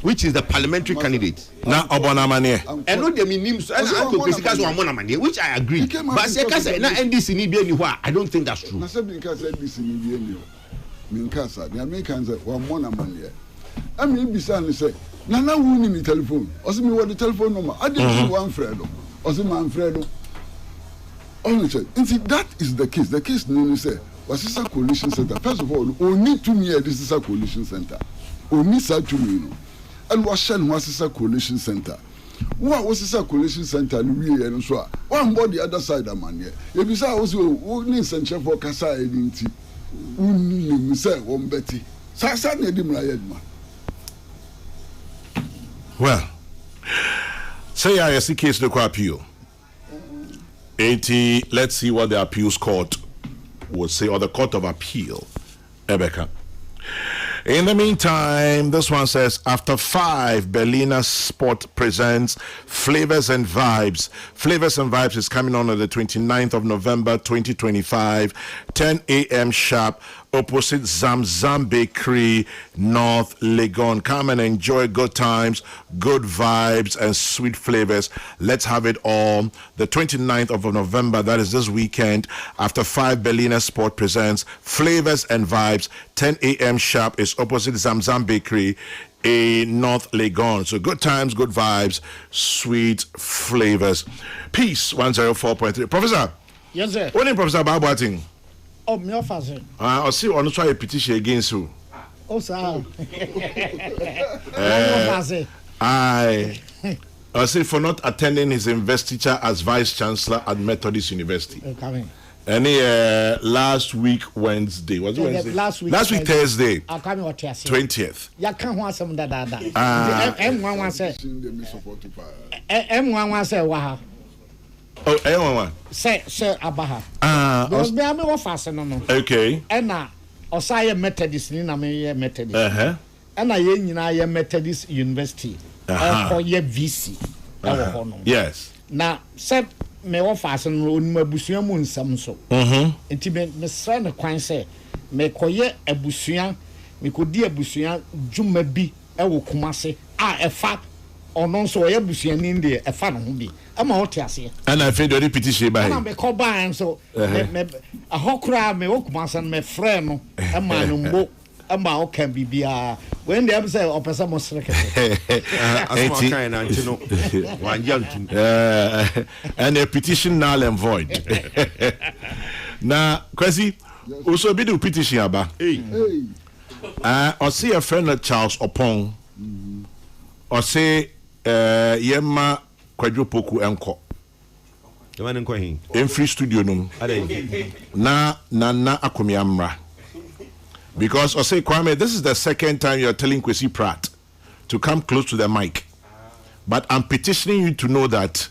Which is the parliamentary candidate. Na obona manie. And no dem nim so and to basically one amona manie, which I agree. But Yakasa na NDC ni bi any ho, I don't think that's true. Na say because NDC ni bi any ho. Minkasa, the Americans one more money. I mean, beside say, Nana won me telephone. Also, me what the telephone number. I didn't see one Fredo. Also, man Fredo. Only said, and see, that is the case. The case, no, say, was this a coalition center? First of all, only 2 years, this is a coalition center. Only such 2 years. And what shall was this a coalition center? What was this a coalition center? We and so one body the other side of man. If you say, also, only essential for Casa identity. Well, say I see case no appeal. 80, let's see what the appeals court would say, or the court of appeal. Ebeka. In the meantime, this one says, after 5, Berliner Sport presents Flavors and Vibes. Flavors and Vibes is coming on the 29th of November, 2025, 10 a.m. sharp, opposite Zamzam Bakery, North Legon. Come and enjoy good times, good vibes, and sweet flavors. Let's have it all. The 29th of November, that is this weekend, after 5, Berliner Sport presents Flavors and Vibes, 10 a.m. sharp, is opposite Zamzam Bakery in North Legon. So good times, good vibes, sweet flavors. Peace 104.3. Professor. Yes, sir. What is Professor Babuating? Oh, me offer. I see on try a petition against you. Oh, sir. I say for not attending his investiture as Vice Chancellor at Methodist University. And last week Wednesday, was it Wednesday? Last week Thursday. 20th. Ya can't want some that. M11 say waha. Oh, M11. Say abaha. Because me am offer no. Okay. And na Osaya Methodist ni na me Methodist. And na ye nyina ye Methodist University. Or ye VC. Yes. Na say me offer no onima busua mu nsam so. Enti me sra ne kwan say me koye abusua me kodi abusua dwuma bi e wo Kumase a efa ono so ye busua ni de efa no ho bi ama wote ase and I feel the petition by na me ko ban so me ahokra me wo Kumase me frɛ no e ma no mbo ama o kan bibia when they say opesa mo sreke asma kan na ntino wanjantu and a petition null and void. Na Kwesi also be the petition aba or see a friend Charles Opong or say yema Kokrokoo enko The man in Quahin. In free studio num. Na akomiamra. Because I say Kwame, this is the second time you are telling Kwesi Pratt to come close to the mic. But I'm petitioning you to know that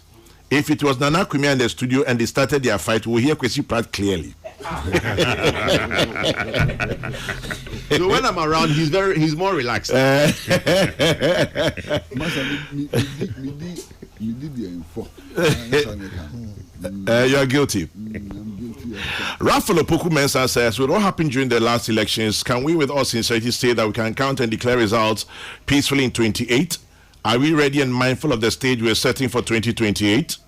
if it was Nana Kwame in the studio and they started their fight, we'll hear Kwesi Pratt clearly. So when I'm around, he's more relaxed. You are guilty. Raphael Opoku Mensah says, with what happened during the last elections, can we with all sincerity say that we can count and declare results peacefully in 28? Are we ready and mindful of the stage we're setting for 2028?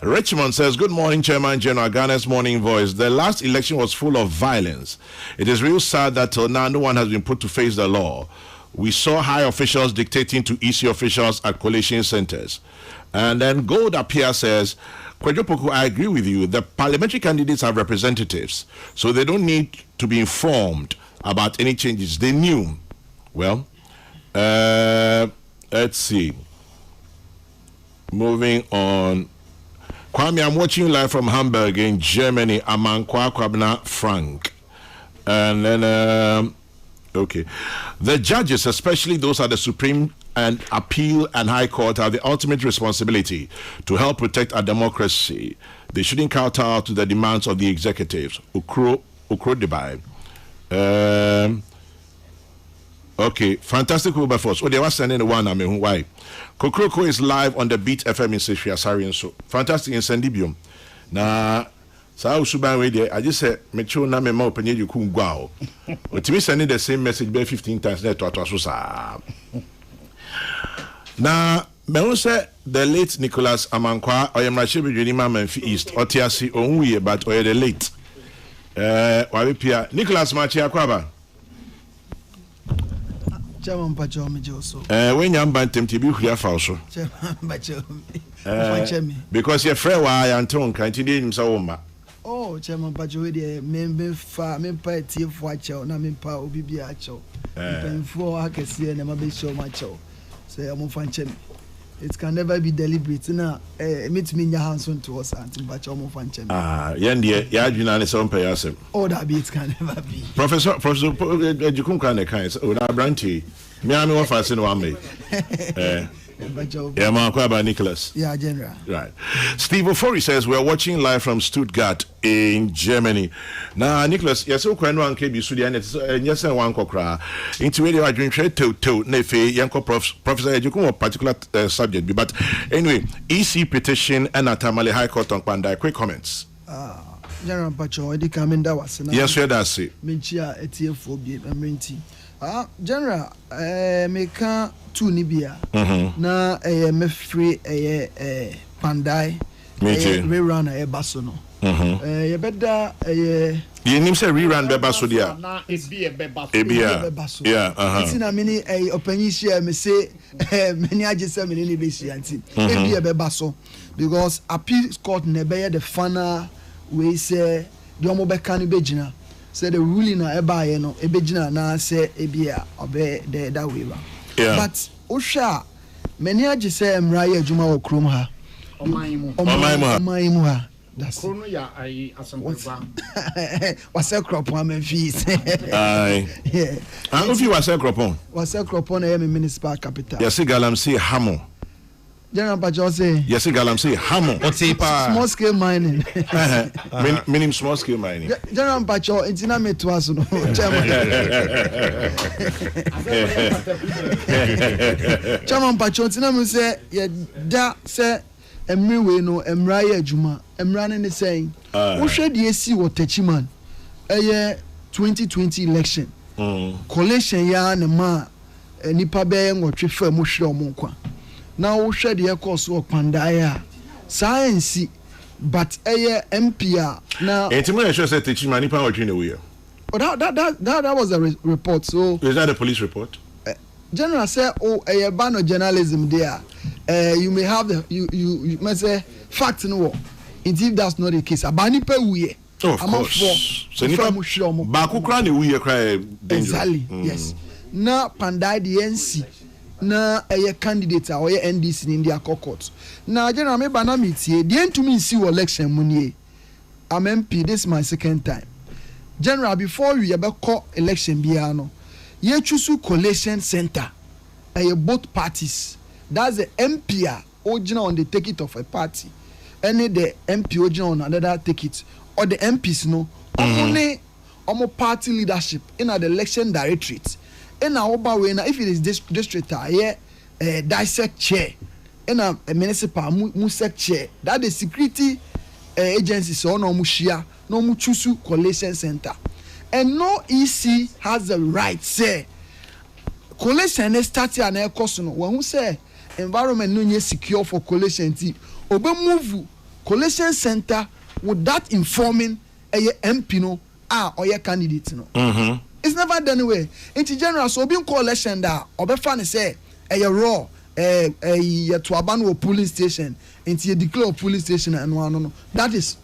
Richmond says, good morning, Chairman General, Ghana's Morning Voice. The last election was full of violence. It is real sad that till now no one has been put to face the law. We saw high officials dictating to EC officials at collation centers. And then Gold Appear says, Kwejopoku, I agree with you. The parliamentary candidates have representatives, so they don't need to be informed about any changes. They knew. Well, let's see. Moving on. Kwame, I'm watching live from Hamburg in Germany. Amankwa Kwabna Frank. And then, okay. The judges, especially those at the Supreme and Appeal and High Court, have the ultimate responsibility to help protect our democracy. They shouldn't kowtow to the demands of the executives. Ukro Dubai. Okay, fantastic Wilberforce. Oh, they were sending the one. I mean, why? Kokrokoo is live on the Beat FM in Sefia Sarian. So fantastic in Sendibium. Now, so I was I just said, Mecho na me ma openye you couldn't go. But me sending the same message by 15 times there to Atwaso. Now, me say the late Nicholas Amankwa Oyemrache Bidwinima Memphis East, Otiasi Onwuye, but oye the late. Wabipia Nicholas Machi Akwaba. Chairman Pacho Mijoso. When you bantam to be here for so. Because your friend why Anton can't you himself. Oh, Chairman Pacho, member far, me party of watcher, na me pa obibiacho. For I can see and I'm a show macho. Say I'm fan chem. It can never be deliberate. Now, meet me in your hands on to us and Pacho fan chem. Yendi, Yajuna is on payasem. Oh, that bit can never be. Professor, you can kind of kinds. Oh, that brandy. Me, I'm one fast in one way. Yeah, Mark Nicholas. Yeah, General. Right. Steve Ofori says we're watching live from Stuttgart in Germany. Now, Nicholas, yes, so can one KB Sudan, and yes, one cocra. Into radio, I drink to Nefe, Yanko Professor, you come a particular subject. But anyway, EC petition and Atamale High Court on Panda. Quick comments. General Pacho, I did come in that was. Yes, that's it. Minchia, etiophobia, and minty. General, make two Nibia. Na me free Pandai, rerun a basono. You better you name say rerun bebasodia. Na it be a bebaso. Yeah, it's in a mini openisha, me say many ages many besianti. It be a bebaso because appeal court nebe the fana we say the omobekani bejina. Say the ruling na eba ye no ebegina na say ebia obe that way ba. But osha many age say emra ye adwuma wo krom ha. Omaimu ha. That's Krono ya ai asempeba. Wase kropon am fees. Aye. Yeah. And if you wase kropon? Wase kropon e municipal capital. Yes, Galamsey Hamo. General Pacho say. Yes, Galamsey Hamo. Small scale mining. Meaning small scale mining. General Pacho, it's not me to us. Chairman Pacho, it's not me say, yeah, that say, Emriwe no, Emraya Juma, Emran is saying, who should you see what Techiman? A year 2020 election. Collation ya and ma, nipa being or trifer Mushro Monkwa. Now, share the course of Pandaya science, but a MPR now. It's a sure said teaching money power between the wheel. But that was a report. So, is that a police report? General said, oh, a ban of journalism there. You may have the you may say fact no. Indeed, that's not the case. Abani pe we. Of course. So, Baku cry we cry. Exactly. Yes. Now, Pandai the NC. na ɛyɛ candidate a ɔyɛ NDC in India court na general me ba na metie the end to me see election mu nie I'm MP this is my second time general before you ever call election biara no ye choose collation center both parties that's the MP original on the ticket of a party any the MP original on another ticket or the MPs no only party leadership in the election directorate in our way now if it is district dissect chair in a municipal musec chair that the security agencies so no mushia no mu choose collation center and no EC has the right say collation start an air cost no when who say environment no secure for collation ti obe move collation center with that informing MP no or your candidate no it's never done away in general so being collation that obe fan say raw to abandon polling station into you declare polling station and no that is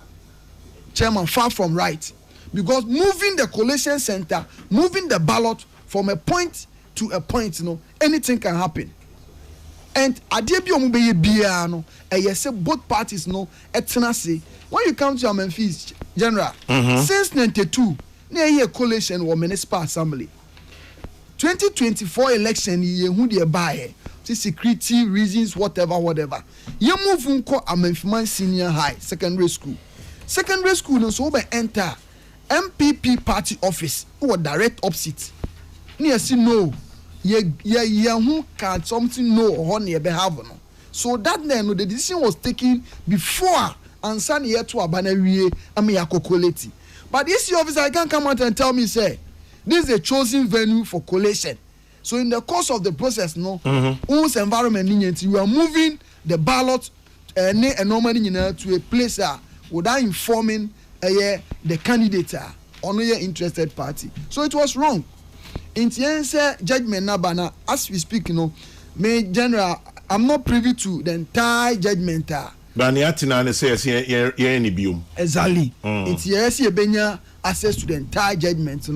chairman far from right because moving the collation center moving the ballot from a point to a point anything can happen and adie bi omo be ye bia no say both parties etena say when you come to Memphis general since 92 na ye collation or municipal assembly 2024 election ye hu de buy security reasons whatever you move unko Amemfiman senior high secondary school no so be enter MPP party office or direct opposite near see no ye who can something no or near be have no so that then the decision was taken before and san here to abanawie yakokoleti but this officer I can't come out and tell me say this is a chosen venue for collation. So in the course of the process, whose environment you are moving the ballot normally to a place without informing the candidate or your interested party. So it was wrong. In the judgment nabana, as we speak, me general, I'm not privy to the entire judgment. Baniatina says any bium. Exactly. It's yes, you benya access to the entire judgment,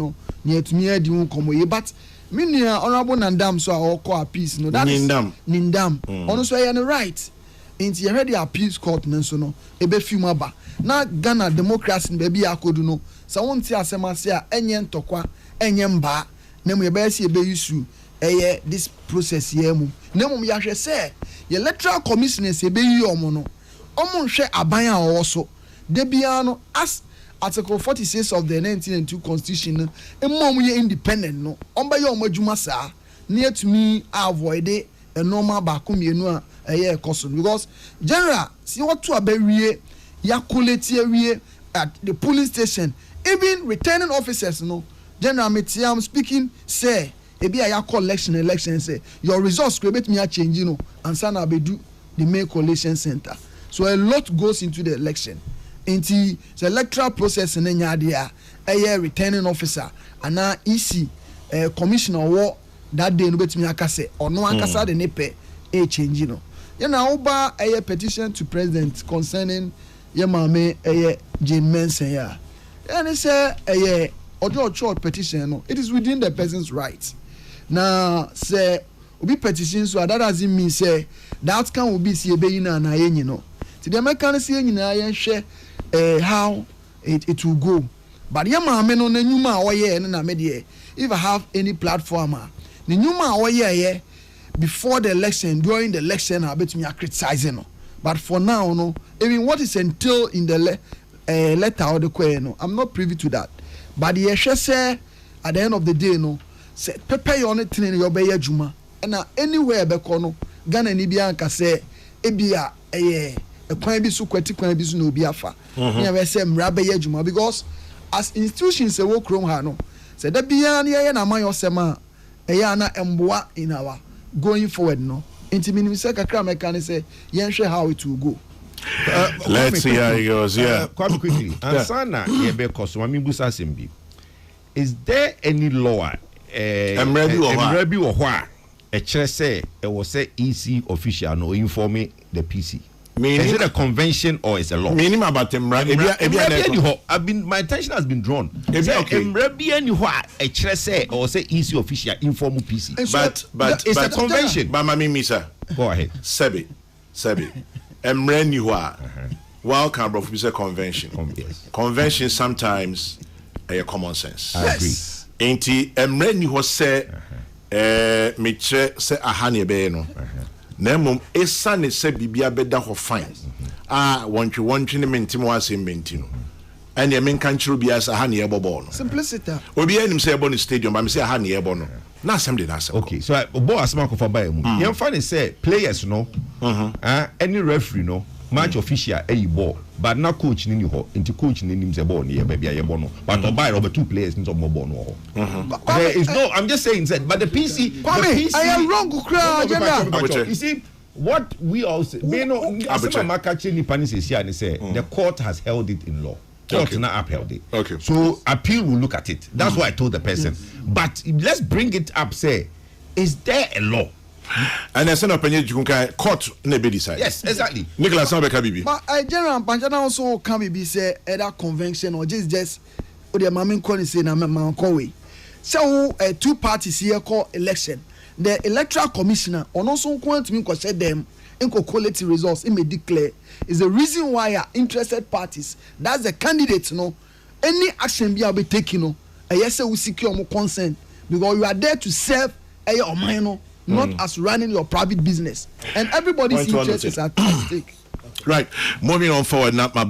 near to me, but Minia honorable Nandam so our call peace no that Nindam also I right into already appeals court no ebe fiuma ba na Ghana democracy baby akodu no so won ti asema se a enye ntokwa enye mba na mu ebe si ebe issue this process here mu na mu ya hwe se ye electoral commissioners ebe yi omo no omo hwe aban a wo so de bia no as Article 46 of the 1992 Constitution, a mom independent no. Omba yo majuma sa near to me avoid a normal bakum yenua a year custom because general see what to a berry yakuleti at the police station even returning officers general I'm speaking say ebi a yakol election say your results create me a change and sana bedu the main collation center so a lot goes into the election. Into the electoral process in Nyadia, a returning officer, and now EC commissioner war that day no bet me akase or no ankasa de nepe change You know, oba a petition to president concerning Yamame Jane Menson ya. And it's a short petition it is within the person's rights. Now say obi petition so that doesn't mean say the outcome will be see na to the American see how it will go. But yama no nyuma oye na media if I have any platform the nyuma oye before the election during the election I bet me are criticizing but for now even what is entailed in the letter or the question I'm not privy to that but the say at the end of the day say prepare your own thing your be juma and anywhere be kono Ghana ni bia nka say ebia kwan bi so kwati kwan bi so na obi afa na we say mra be adwuma because as institutions e wo krom ha no say da bia na ye na man yosema na emboa in our going forward inti minim say kakra meka say yen hwe how it will go. Let's see how it goes. Quite quickly ansana ye be koso ma mi busa sembi is there any law emrebi wo ho a kire say e was say EC official no informing the PC Is it a convention or is a law? Meaning about them, right? My attention has been drawn. Or say easy official informal PC. But it's a convention. But Misa. Go ahead. Sebi. Emre Niwa. Well, Canberra is a convention. Yes. Convention sometimes a common sense. I agree. Enti Emre Niwa say meche say ahane be no. Na mum esane se bibia beda ho fine. Wontwe ne mentimo asem mentino. And men can true be as a honey ebo no. Simplicity. Obi anim say ebo no stadium, but me say a honey ebo no. Na asem de na asem. Okay, so Obo asema ko fa ba mu. Yen fa ne say players no. Any referee no. Match official ball, but na coach ni ho. Into coach ni nim say ball ni be bia ye ball no. But buy over 2 players into more ball no. There is no. I'm just saying that. But the PC. I am wrong, Kukra. You see. What we also, the court has held it in law. Court not upheld it. Okay. So appeal will look at it. That's why I told the person. But let's bring it up. Say, is there a law? And I send up a court never decide. Yes, exactly. Nicholas Nabeka Bibi. But General Panchana also can be say either convention or just or the Mamin Koni say na Mankowe. So 2 parties here call election. The electoral commissioner on also going to me question them in quality results it may declare is the reason why are interested parties that's the candidates any action be taken yes we secure more consent because you are there to serve your mind not as running your private business and everybody's interest is at stake. Right, moving on forward, not my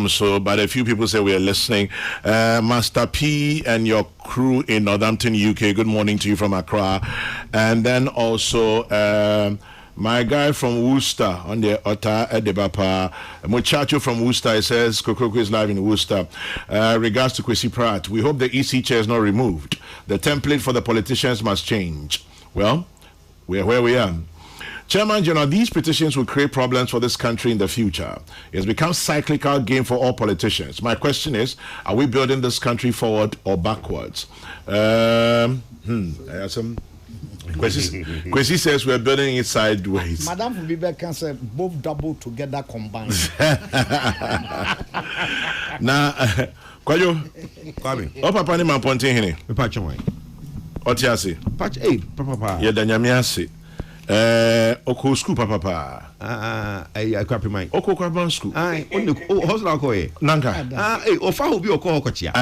so, but a few people say we are listening. Master P and your crew in Northampton, UK, good morning to you from Accra. And then also my guy from Worcester on the Ota Edebapa, Muchacho from Worcester, he says Kokrokoo is live in Worcester. Regards to Kwesi Pratt, we hope the EC chair is not removed. The template for the politicians must change. Well, we are where we are. Chairman General, these petitions will create problems for this country in the future. It's become cyclical game for all politicians. My question is, are we building this country forward or backwards? Kwesi says we're building it sideways. Madam Fubibe can say both double together combined. Now, Kwayo, o papa ni mamponte hene. Otiase. Patch papa. Ye danyamiase. Oko school papa. I crappy mine. Oko Kraban school. Hospital koye. Nanka. Ofa obi oko kochia.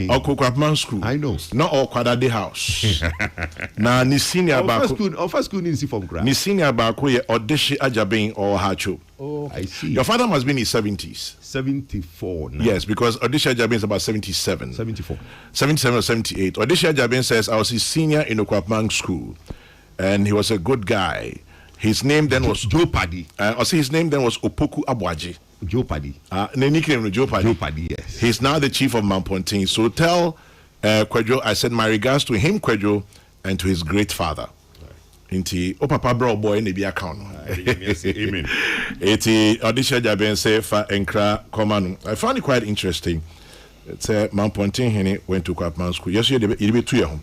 Oko Kraban school. I know. Not all Kwadade house. Na ni senior bako. Ofa school ni si from Kra. Ni senior bako ye Odeshi Ajabin or Hacho. Oh, I see. Your father must be in his 70s. 74 now. Yes, because Odeshi Ajabin is about 77. 74. 77 or 78. Odeshi Ajabin says I was his senior in Okwapman school. And he was a good guy. His name then was Joe Paddy. His name then was Opoku Abwaji. Joe Paddy. Nickname Joe Paddy. Joe Paddy, yes. He's now the chief of Mampontin. So tell Kwejo, I said my regards to him, Kwejo, and to his great father. Inti Opapa bro boy ne bi account. Amen. Eti Odisha Jaben say fa enkra komanu. I found it quite interesting. It's Mampontin hene went to Kwapman school. Yes, you be 2 years home.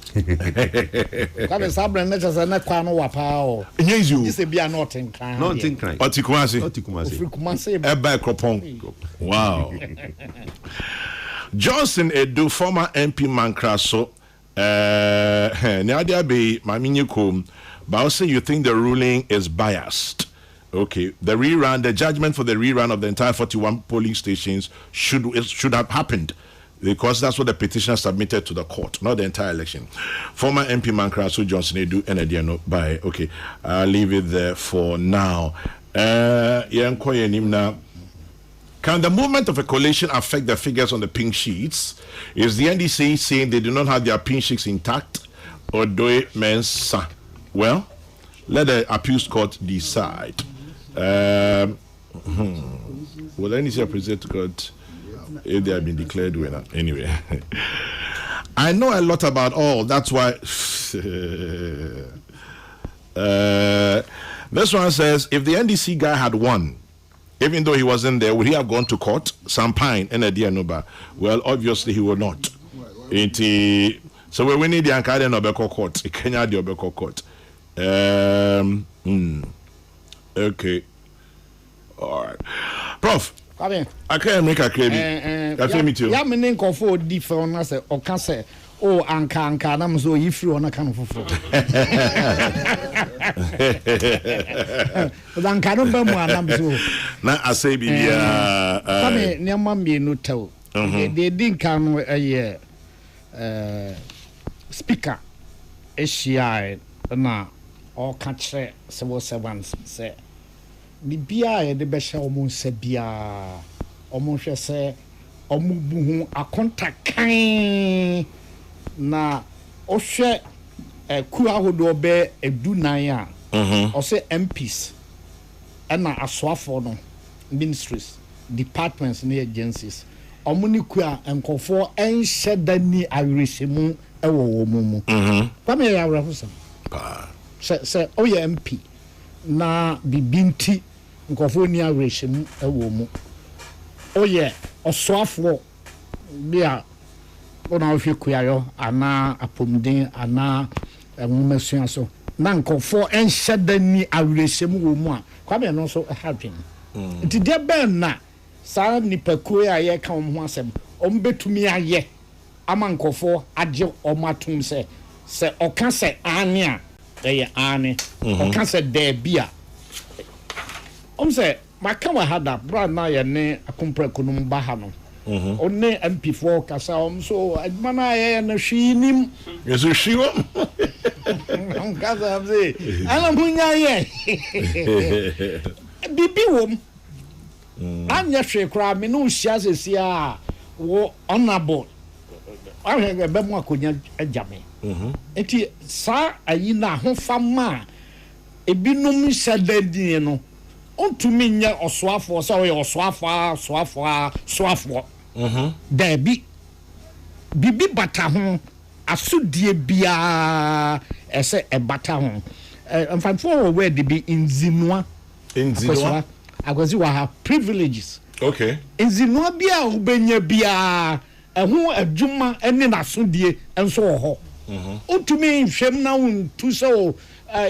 Kabe sabre na chasa na kwa no wapa o. Nyezu. This be not in crime. Not in crime. Otikumasi. Otikumasi. Eba Kropong. Wow. Johnson Edu, former MP Mankraso. Nadia be Maminyukum. But also you think the ruling is biased. Okay. The judgment for the rerun of the entire 41 polling stations should have happened. Because that's what the petitioner submitted to the court, not the entire election. Former MP Mankraso Johnson Edu and Ediano by okay. I'll leave it there for now. Can the movement of a coalition affect the figures on the pink sheets? Is the NDC saying they do not have their pink sheets intact, or do it mensa? Well, let the appeals court decide. Will the NDC present to court if they have been declared winner? Anyway, I know a lot about all. That's why this one says if the NDC guy had won, even though he wasn't there, would he have gone to court? Sampine and Edianoba. Well, obviously he will not. So we need the Ankara Nobeko court, Kenya the Obeko court. Okay. All right. Prof, Come I can't make a credit. That's me too. Yeah, me nko for different na say o can say oh anka na mzo yi free on kan fofo. Anka no ba mu anam so. Na asay bibia Come nyama me no taw. They din kan speaker Asia na o ka kire civil servants say bibia ye de be hye o mon se bia o mon hwe se o mu bu hu akonta kan na o hwe ku ahodo be edunan a o se MPs na asoafo no ministries departments and agencies o mu ni ku a enkofo enhye dani awerehemu ewo wo mu kwa me ya awrafo se o ye MP na bibinti nkofo ni awerehemu ewo mu o ye osoafo bia ona ohwe kuayo ana apomden ana enwumasua so na nkofo enhye dani awerehemu wo mu a kwa me no so hadwen nti de ben na sa nipakuo a ye ka ho asem ombetumi aye ama nkofo agye omatum se oka se ane a eye ane oka se de bia say maka wa hada bra na ye ne akompra kunum ba ha no onne MP4 kasa so adma na ye na hwinim yeso hwiwo kasa amze ana munya ye bibi wom anya hwe kra me no hia sesia wo honorable ahwe be mu akonya ajame enti sa ayi na ho fama ebinum sadadin no ontumi nya osoafo so we osoafo da bi bibi bata ho asudie bia ese ebata ho mfamfo we de bi inzinua agwazi wa ha privileges okay inzinua bia obenya bia ehu adwuma ene nasodie enso ho ontumi nhwem na untu so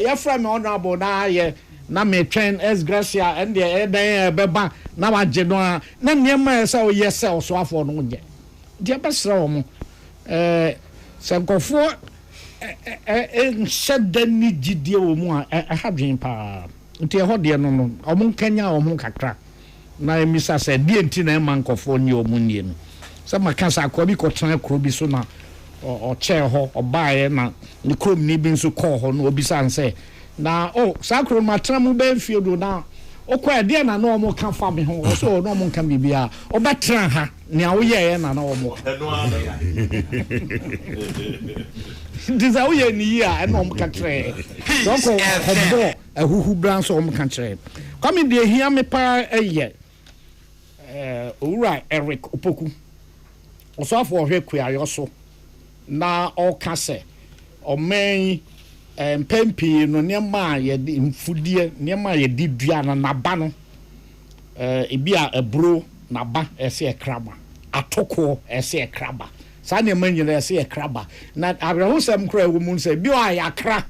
ya from honorable na ye na me train as gracia and the beba na waje no na niema esa o yese so afọ no nje de besra wo senkofo shedani gidie wo mu a hadwen pa nti ho de no omo kanya omo kakra na emisa se die nti na mankofo ni omo nie no se makasa akobi ko tran kro bi so na o che ho obae na ni krom ni bi nso call ho no obisa nse na sakro matra mu be field na okwa de na no mo kan fa me ho so no mo kan bibia obetra ha ne a wo ye na na wo mo diza wo ye ni ya na mo kan tre donc obo ahuhu bran so mo kan tre come de hia me pa eye owura Eric Opoku osofo ohwe kuayo so na o ka se o men mpempi no niema ye di mfudie niema ye di dua na naba no ebia ebro naba ese ekraba atoko ese ekraba sa niema nyina ese ekraba na abrahosam kra wo mun se bi o ayakra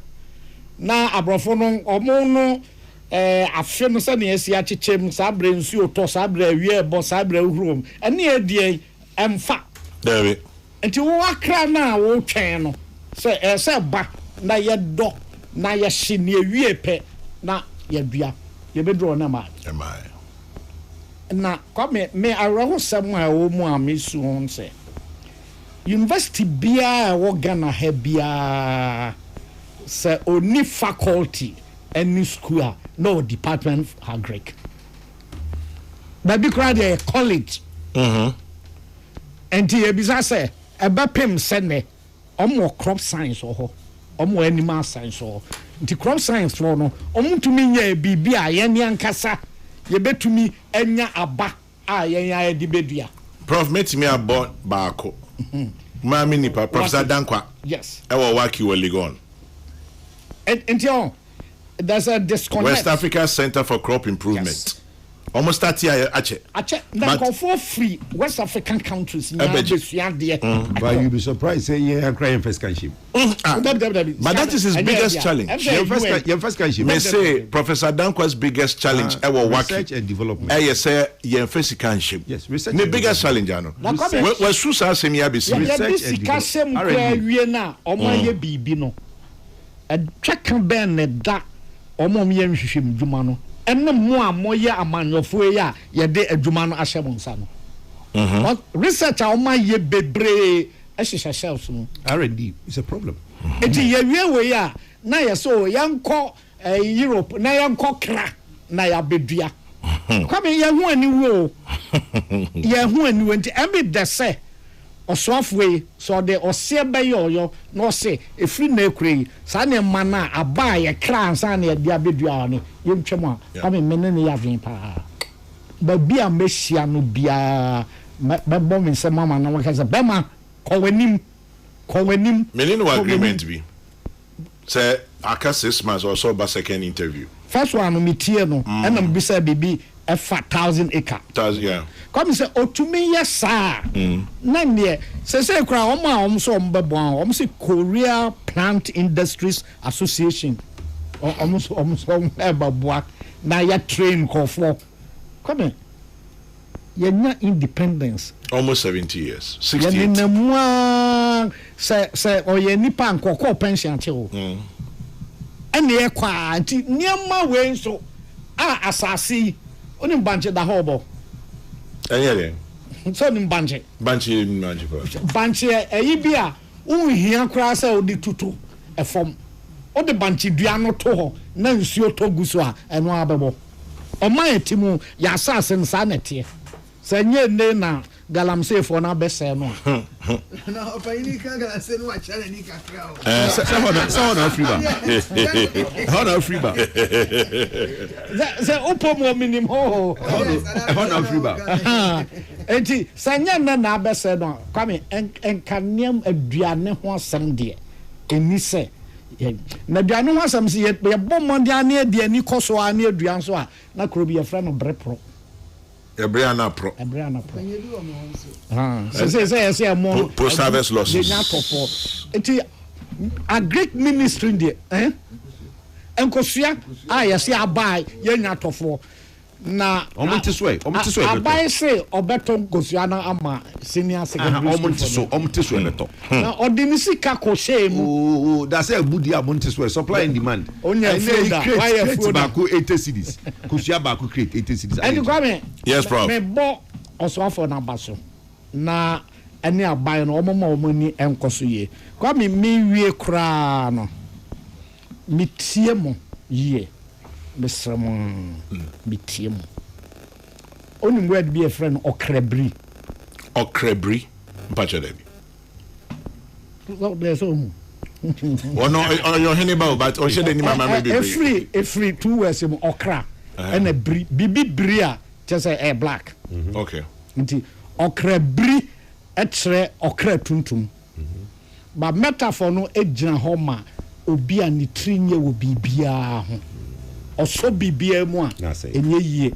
na abrofo no omo no afi no se na esi achichem sa bre nsu oto sa bre awie ebo sa bre uhrom ene edie emfa David enti wo akra na wo twen no se ba na ye do na ye hye ne ewie pe na ye dua ye bedro na ma na come me araho sam a wo mu amesu hon se university bia wo Ghana ha bia se oni faculty any school no department ha Greek but be crowd a college enti e bisa se eba pem se ne omo crop science ho omo animal science ho nti crop science for no omo tumi nya bibi a ye ne ankasa ye betumi enya aba a ye ya de bedua prof metimi abo baako mami ni pa professor Dankwa yes ewo waki wo Legon and there's a disconnect West Africa Center for Crop Improvement yes. almost start here ache na go for free West African countries na besua de but you be surprised say yeah crying first kinship but that is his biggest challenge your first kinship me say Professor Dankwa's biggest challenge research and development say your first kinship yes research the biggest challenge ano we susa asemi abi research and development wie na omo ye bibi no atwa ben ne da omo me nhwehwem dwuma no enne mo a moye amanyofo ya ye de adwuma no ahye mo nsa no research a omo ye bebre ehye shelves no R&D is a problem eti ye wie we ya na ye so yanko Europe na yanko kra na ya bedua kwame ye hu ani wo ye hu ani wenti embe de se osofwe so de ose beyoyo no se efri na ekure sa na mana aba ye kra ansa na dia bedua no ye ntwem a kwame mene ne ya vin pa ba bia mehia no bia be bom nse mama na waka se be ma kowanim mene no agreement bi say aka 6 months or so ba second interview first one no metie no and am bisa bibi a 1,000 acre. Yeah. Come say otumi yesa. Na ne say kra om so mbebon say Korea Plant Industries Association. Om so mbeboa na ya train kofo. Come yenya independence almost 70 years 60 years. Na mwa say oye nipa nkoko pension che o. Ene e kwa anti niam we so asasi oni banche da hobo anyere so ni banche eyi bia unhia kra sa odi tutu efom odi banche dua no to ho na nsuo to guso a eno abebo o man etimu ya asase nsa nete sanye ne na galamsey for na bese no na opayini ka galamsey no wa chale ni kakra o Hona Freeba ze opomo minim ho Hona Freeba enti sanye na bese no kwame enkanem aduane ho asem de eni se na aduane ho asem se ye bom de ane aduane koso ane aduan so a na krobi ye fra no brepro Ebriana Pro. Say more post harvest losses. It's a great ministry there, Enkosua, yes, I buy yenya tofo. Na I buy say Obeton Gosiana ama senior secondary school. Na ordinary kako shame. That's a budi amontiswe supply and demand. Only create baku 80 cities. Kusia baku create 80 cities. And you yes, prof. Me bo also for na baso. Na any abuy no omo ni enkoso ye. Kwa me wie kra no. Mi tie mo ye. Besram bitim onim word be a friend okrebri mpacha debi so there's no your heniba but o shede ni mama me be free 2 words im okra and a bibi bria just a black okay nti okrebri etre okra tuntum ba metaphor no ejina ho ma obi a ni trinye wo bibia ho oso bibia mu a enye yie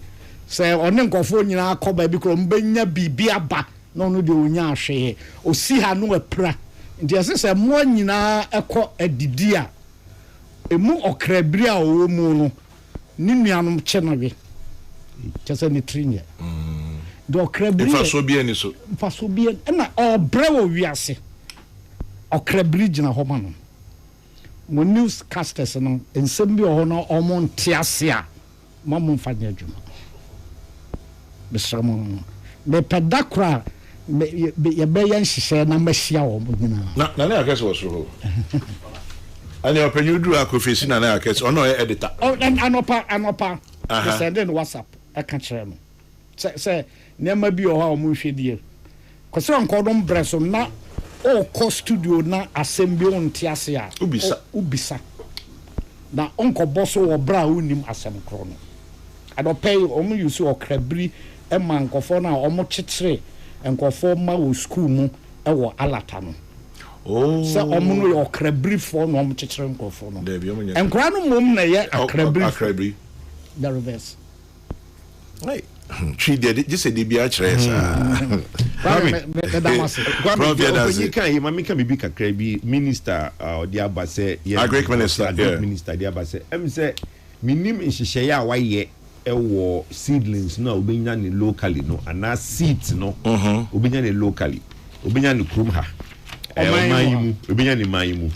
se one nkofo nyina akoba bi kro mbenya bibia ba no no de onya ahwe osi ha no apra nti ase se mo nyina ekọ adidi a emu okrabiri a owo mu no ni nuanom che no we chese ni trinye do okrabiri faso bia ni so faso bia na obre wo wiase okrabiri gina ho ma no mo newscasters no ensem bi ho no omo ntiase a mamu mfanya adwuma besamo me pedakra ye be yan hihye na mahia wo nyina na na akese wo so ho ani openyu duru akofesi na akese ono e editor anopa send in WhatsApp I can share no say nema bi o ha o mu hwedie kwese nkodom breso na o ko studio na assembly on tiase a ubisa na onko boso wo bra unim asem kro no adopay o mu use okrabiri e man nkofo na o mu chichire nkofo ma wo school mu e wo alata no se o mu no okrabiri fo no o mu chichire nkofo no enkra no mom na ye akrabiri akrabiri the reverse Hey, she did just a DBR trace. You can't, Mammy can be a minister or the Abase, Agric minister, minister, the Abase. Say, minim in Shishaya, why ye war seedlings no, Ubinyani locally, no, and now seeds, no, Ubinyani locally, Ubinyani Krumha. Ubinyani Maimu.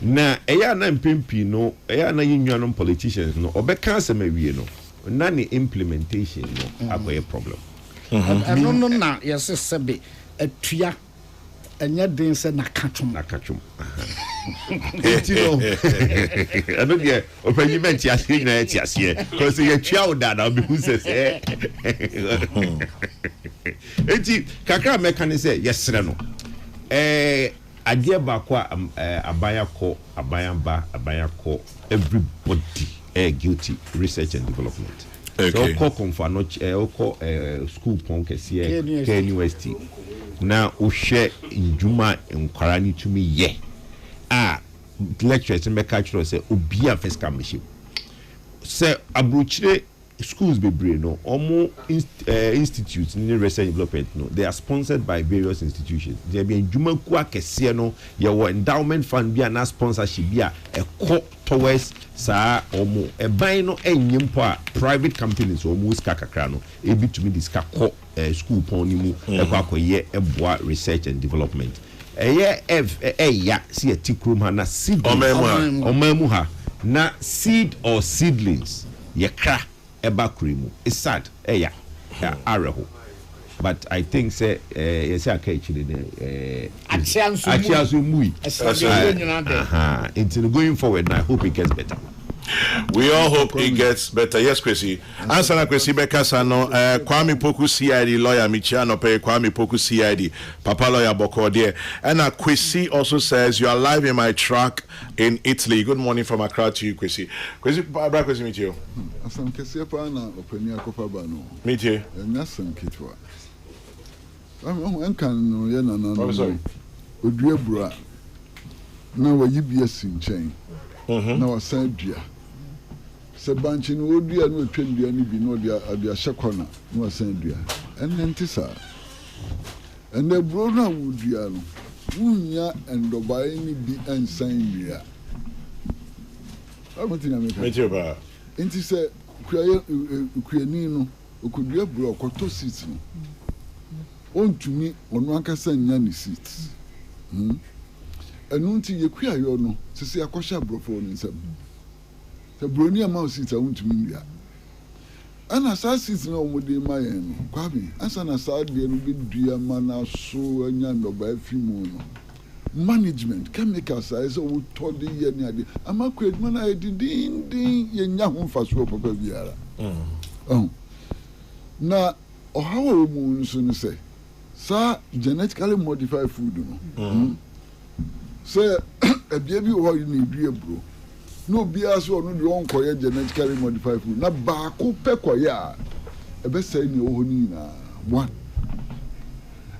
Na, na impimpi, no, na union politicians, no, or Becasa maybe, no. None implementation no have a problem. No, yes, Sabi, a tria, and yet didn't say Nakachum. I don't get open you meant yes, yes, because you're child that I'll be who says, Kaka mechanic say, yes, no. Idea bakwa abaya ko everybody guilty research and development. Okay. So call for no school pon kesiye KNUST. Now o share in Juma in Kwarani to me ye. Lecturers make culture say obi a first commission. Say abrochire schools be brain no omo institutes in research development no they are sponsored by various institutions. There be Juma ku akese no your endowment fund be na sponsorship be a towards sa omo e ban no enyimpo a private companies omo ska kakra no e bi to me diska school pon ni mu e kwa koye eboa research and development ya see a tikrum ha na seed omemu ha na seed or seedlings ye kra eba krimu it's sad areho but I think say yes I actually achiasu mui until going forward and I hope it gets better. We all hope it gets better. Yes, Kwesi. Answer na Kwesi Bekasano. Kwame Poku CID lawyer Michiano Pay Kwame Poku CID Papa lawyer Boko there. And Kwesi also says you are live in my truck in Italy. Good morning from Accra to you, Kwesi. Kwesi, Bra Kwesi meet you. Asam Kwesi pa na openia kofa ba no. Meet you. Nyasam kitwa. Am kan no ye na no. Sorry. Odua bura. Na wa yibia sinchen. Na wa san dua. Se banchi no odua no atwa dua ni bi no dia hyekona no wa san dua. Ennenti sa. Enne bro na wodua no. Wunya endobae ni bi ensan dua. Amutina meka. Metie ba. Enti se kuani no okudua bro okoto seat no. Ontumi ono ankasa nya ni seat. Enu nti yekuayo no sese akosha brofo ni nsam. Se broni ama seat a ontumi ndia. Ana sa seat na omode maye no. Kwabi asa na sa de no bedua ma na so anya ndoba afimu no. Management chemicals is o told ye ni ade. Ama kwedma na edin ye nya ho faso papa biara. Na ohawo mu nso ni say sa genetically modified food no. Say a baby or you need bro. No bias or no long koye genetically modified food. Na ba ko pe koya. E be say ni ohoni na one.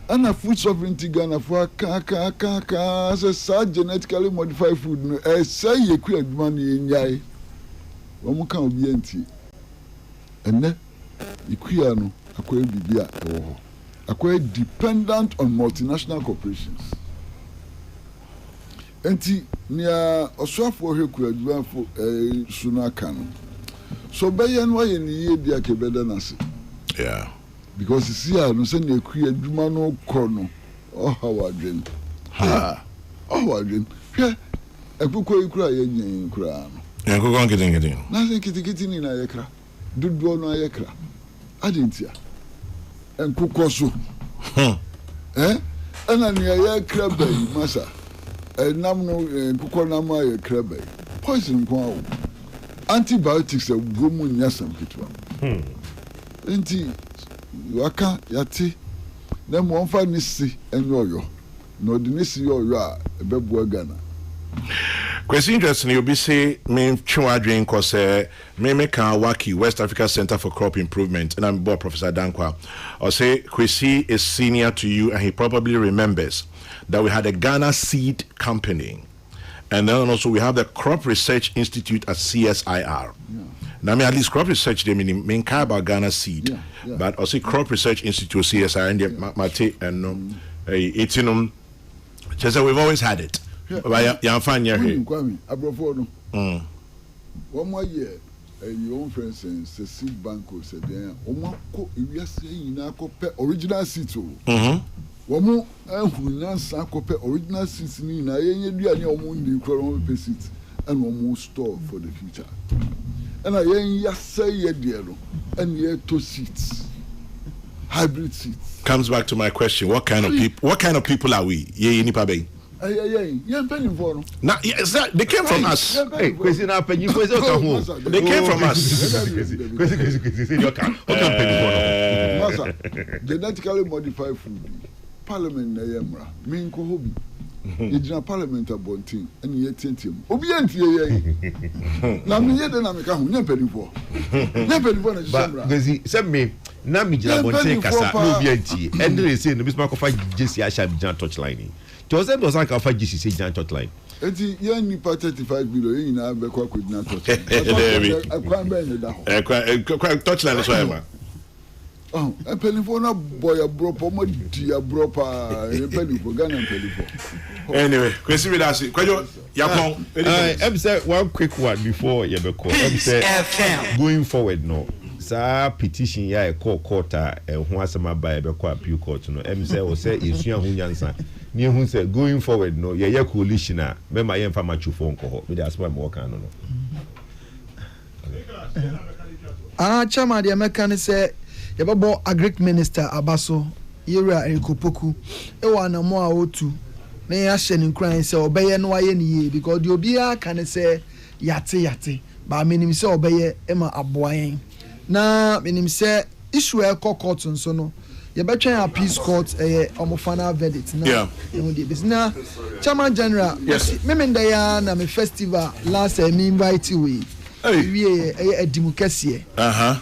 Ana food sovereignty Ghana for ka say sa genetically modified food no e say ye ku aduma ni nyai. Wo mu kan obi enti. Enne ikuya no akoye bibia e wo. Akoye dependent on multinational corporations. Enti nia oswafo hweku adwafo suna kan so beye no ye ni ye dia ke beda nase yeah because see no se na ku adwuma no kɔ no hawadwen hawadwen hwe ekukɔ ikura ye nyen ikura no ekukɔ ngidingiding na se kitikiti ni na ye kra dudu no ye kra adentia enkukɔ so ana ni ye kra bayi masa nam no kukɔ nam aye kraba poison ko awo antibiotics go mu nyasam kitwa enti waka yate na mo onfa ni si enyoyo no de ni si yoyo a ebebo Ghana. Question interesting you be say me twadwen ko say me kan waki West Africa Center for Crop Improvement and I'm board Professor Dankwa or say Kwesi is senior to you and he probably remembers that we had a Ghana Seed Company, and then also we have the Crop Research Institute at CSIR. Yeah. Now, at least crop research, they mean about Ghana seed, but also crop research institute, CSI, and Mate and 18. Just we've always had it. But you're fine, you're here. One more year, your own friends and seed bank said, Omako, if you are saying original seeds. One more, original seeds in a seeds and one more store for the future. And I say, dear, and yet 2 seeds, hybrid seeds. Comes back to my question: What kind of people? What kind of people are we? Nah, yes, they came from us. They came from us. Genetically modified food. Parliament na minko hobby. Yejina parliament abontin and ye tentim. Obianti ye. Na me ye na me ka ho nyampanifo. Nyampanifo na jisambra. Because send me na me jina bontin kasa no obianti. And they say no bisma ko fa jesi asha jina touchline. To say do san ka fa jesi say jina touchline. Eti ye ni pa 35 billion yin na be kwa ko jina touchline. Akwan be ne da ho. Touchline so ever. Oh, a telephone boy a bro for my dear bro pa Ghana telephone. Anyway, question with us. I'm say one quick one before you go. I'm say going forward no. Sa petition ya court who asema ba e be kwa appeal court no. I'm say o say esua hu nyansa. Ni hu say going forward no ye coalition a me ma ye mfa machu phone ko ho. Me dey asema me work no. Chama de American say yababo agric minister abaso yera Kokrokoo e wa na mo a otu na ya hye ne nkran se obeye no aye ne ye because the obia kan say yate ba menim se obeye e ma aboayen na menim se issue e court nso no yebetwen a peace court omo final verdict na na chairman general memenda ya na me festival last me invite we we a democracy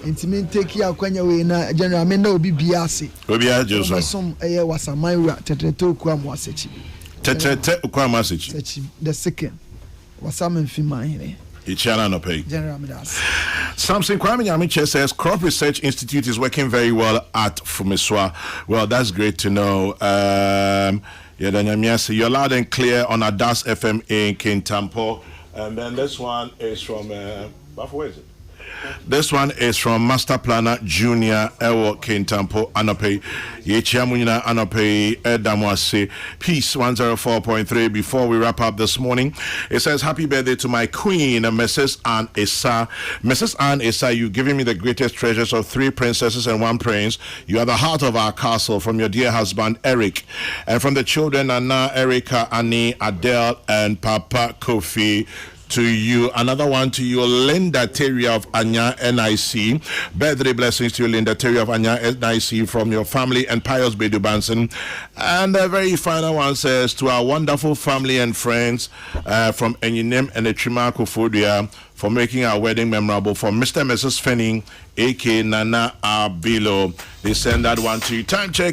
intimate take ya kwanya we na general menda obi biase obi ajoso some wasamaiwa teteto kwa mwasechi kwa mwasechi the second wasam mfima here Ichana no pay. General Midas. Samson Kwame Nyamiche says Crop Research Institute is working very well at Fumiswa. Well, that's great to know. You're loud and clear on Adas FM in Kintampo. And then this one is from where is it? This one is from Master Planner Junior Ewo Kintampo Anope Yechiamunina Anope Edamwase Peace 104.3. Before we wrap up this morning, it says happy birthday to my queen, Mrs. Anne Issa. Mrs. Anne Issa, you've given me the greatest treasures of 3 princesses and 1 prince. You are the heart of our castle. From your dear husband Eric, and from the children Anna, Erica, Annie, Adele, and Papa Kofi. To you, another one to you, Linda Terry of Anya NIC. Birthday blessings to you, Linda Terry of Anya NIC, from your family and Pius Bedu Banson. And the very final one says to our wonderful family and friends from Enyinem and Echimako Fodia for making our wedding memorable. From Mr. and Mrs. Fenning, A.K. Nana Abilo. They send that one to you. Time check.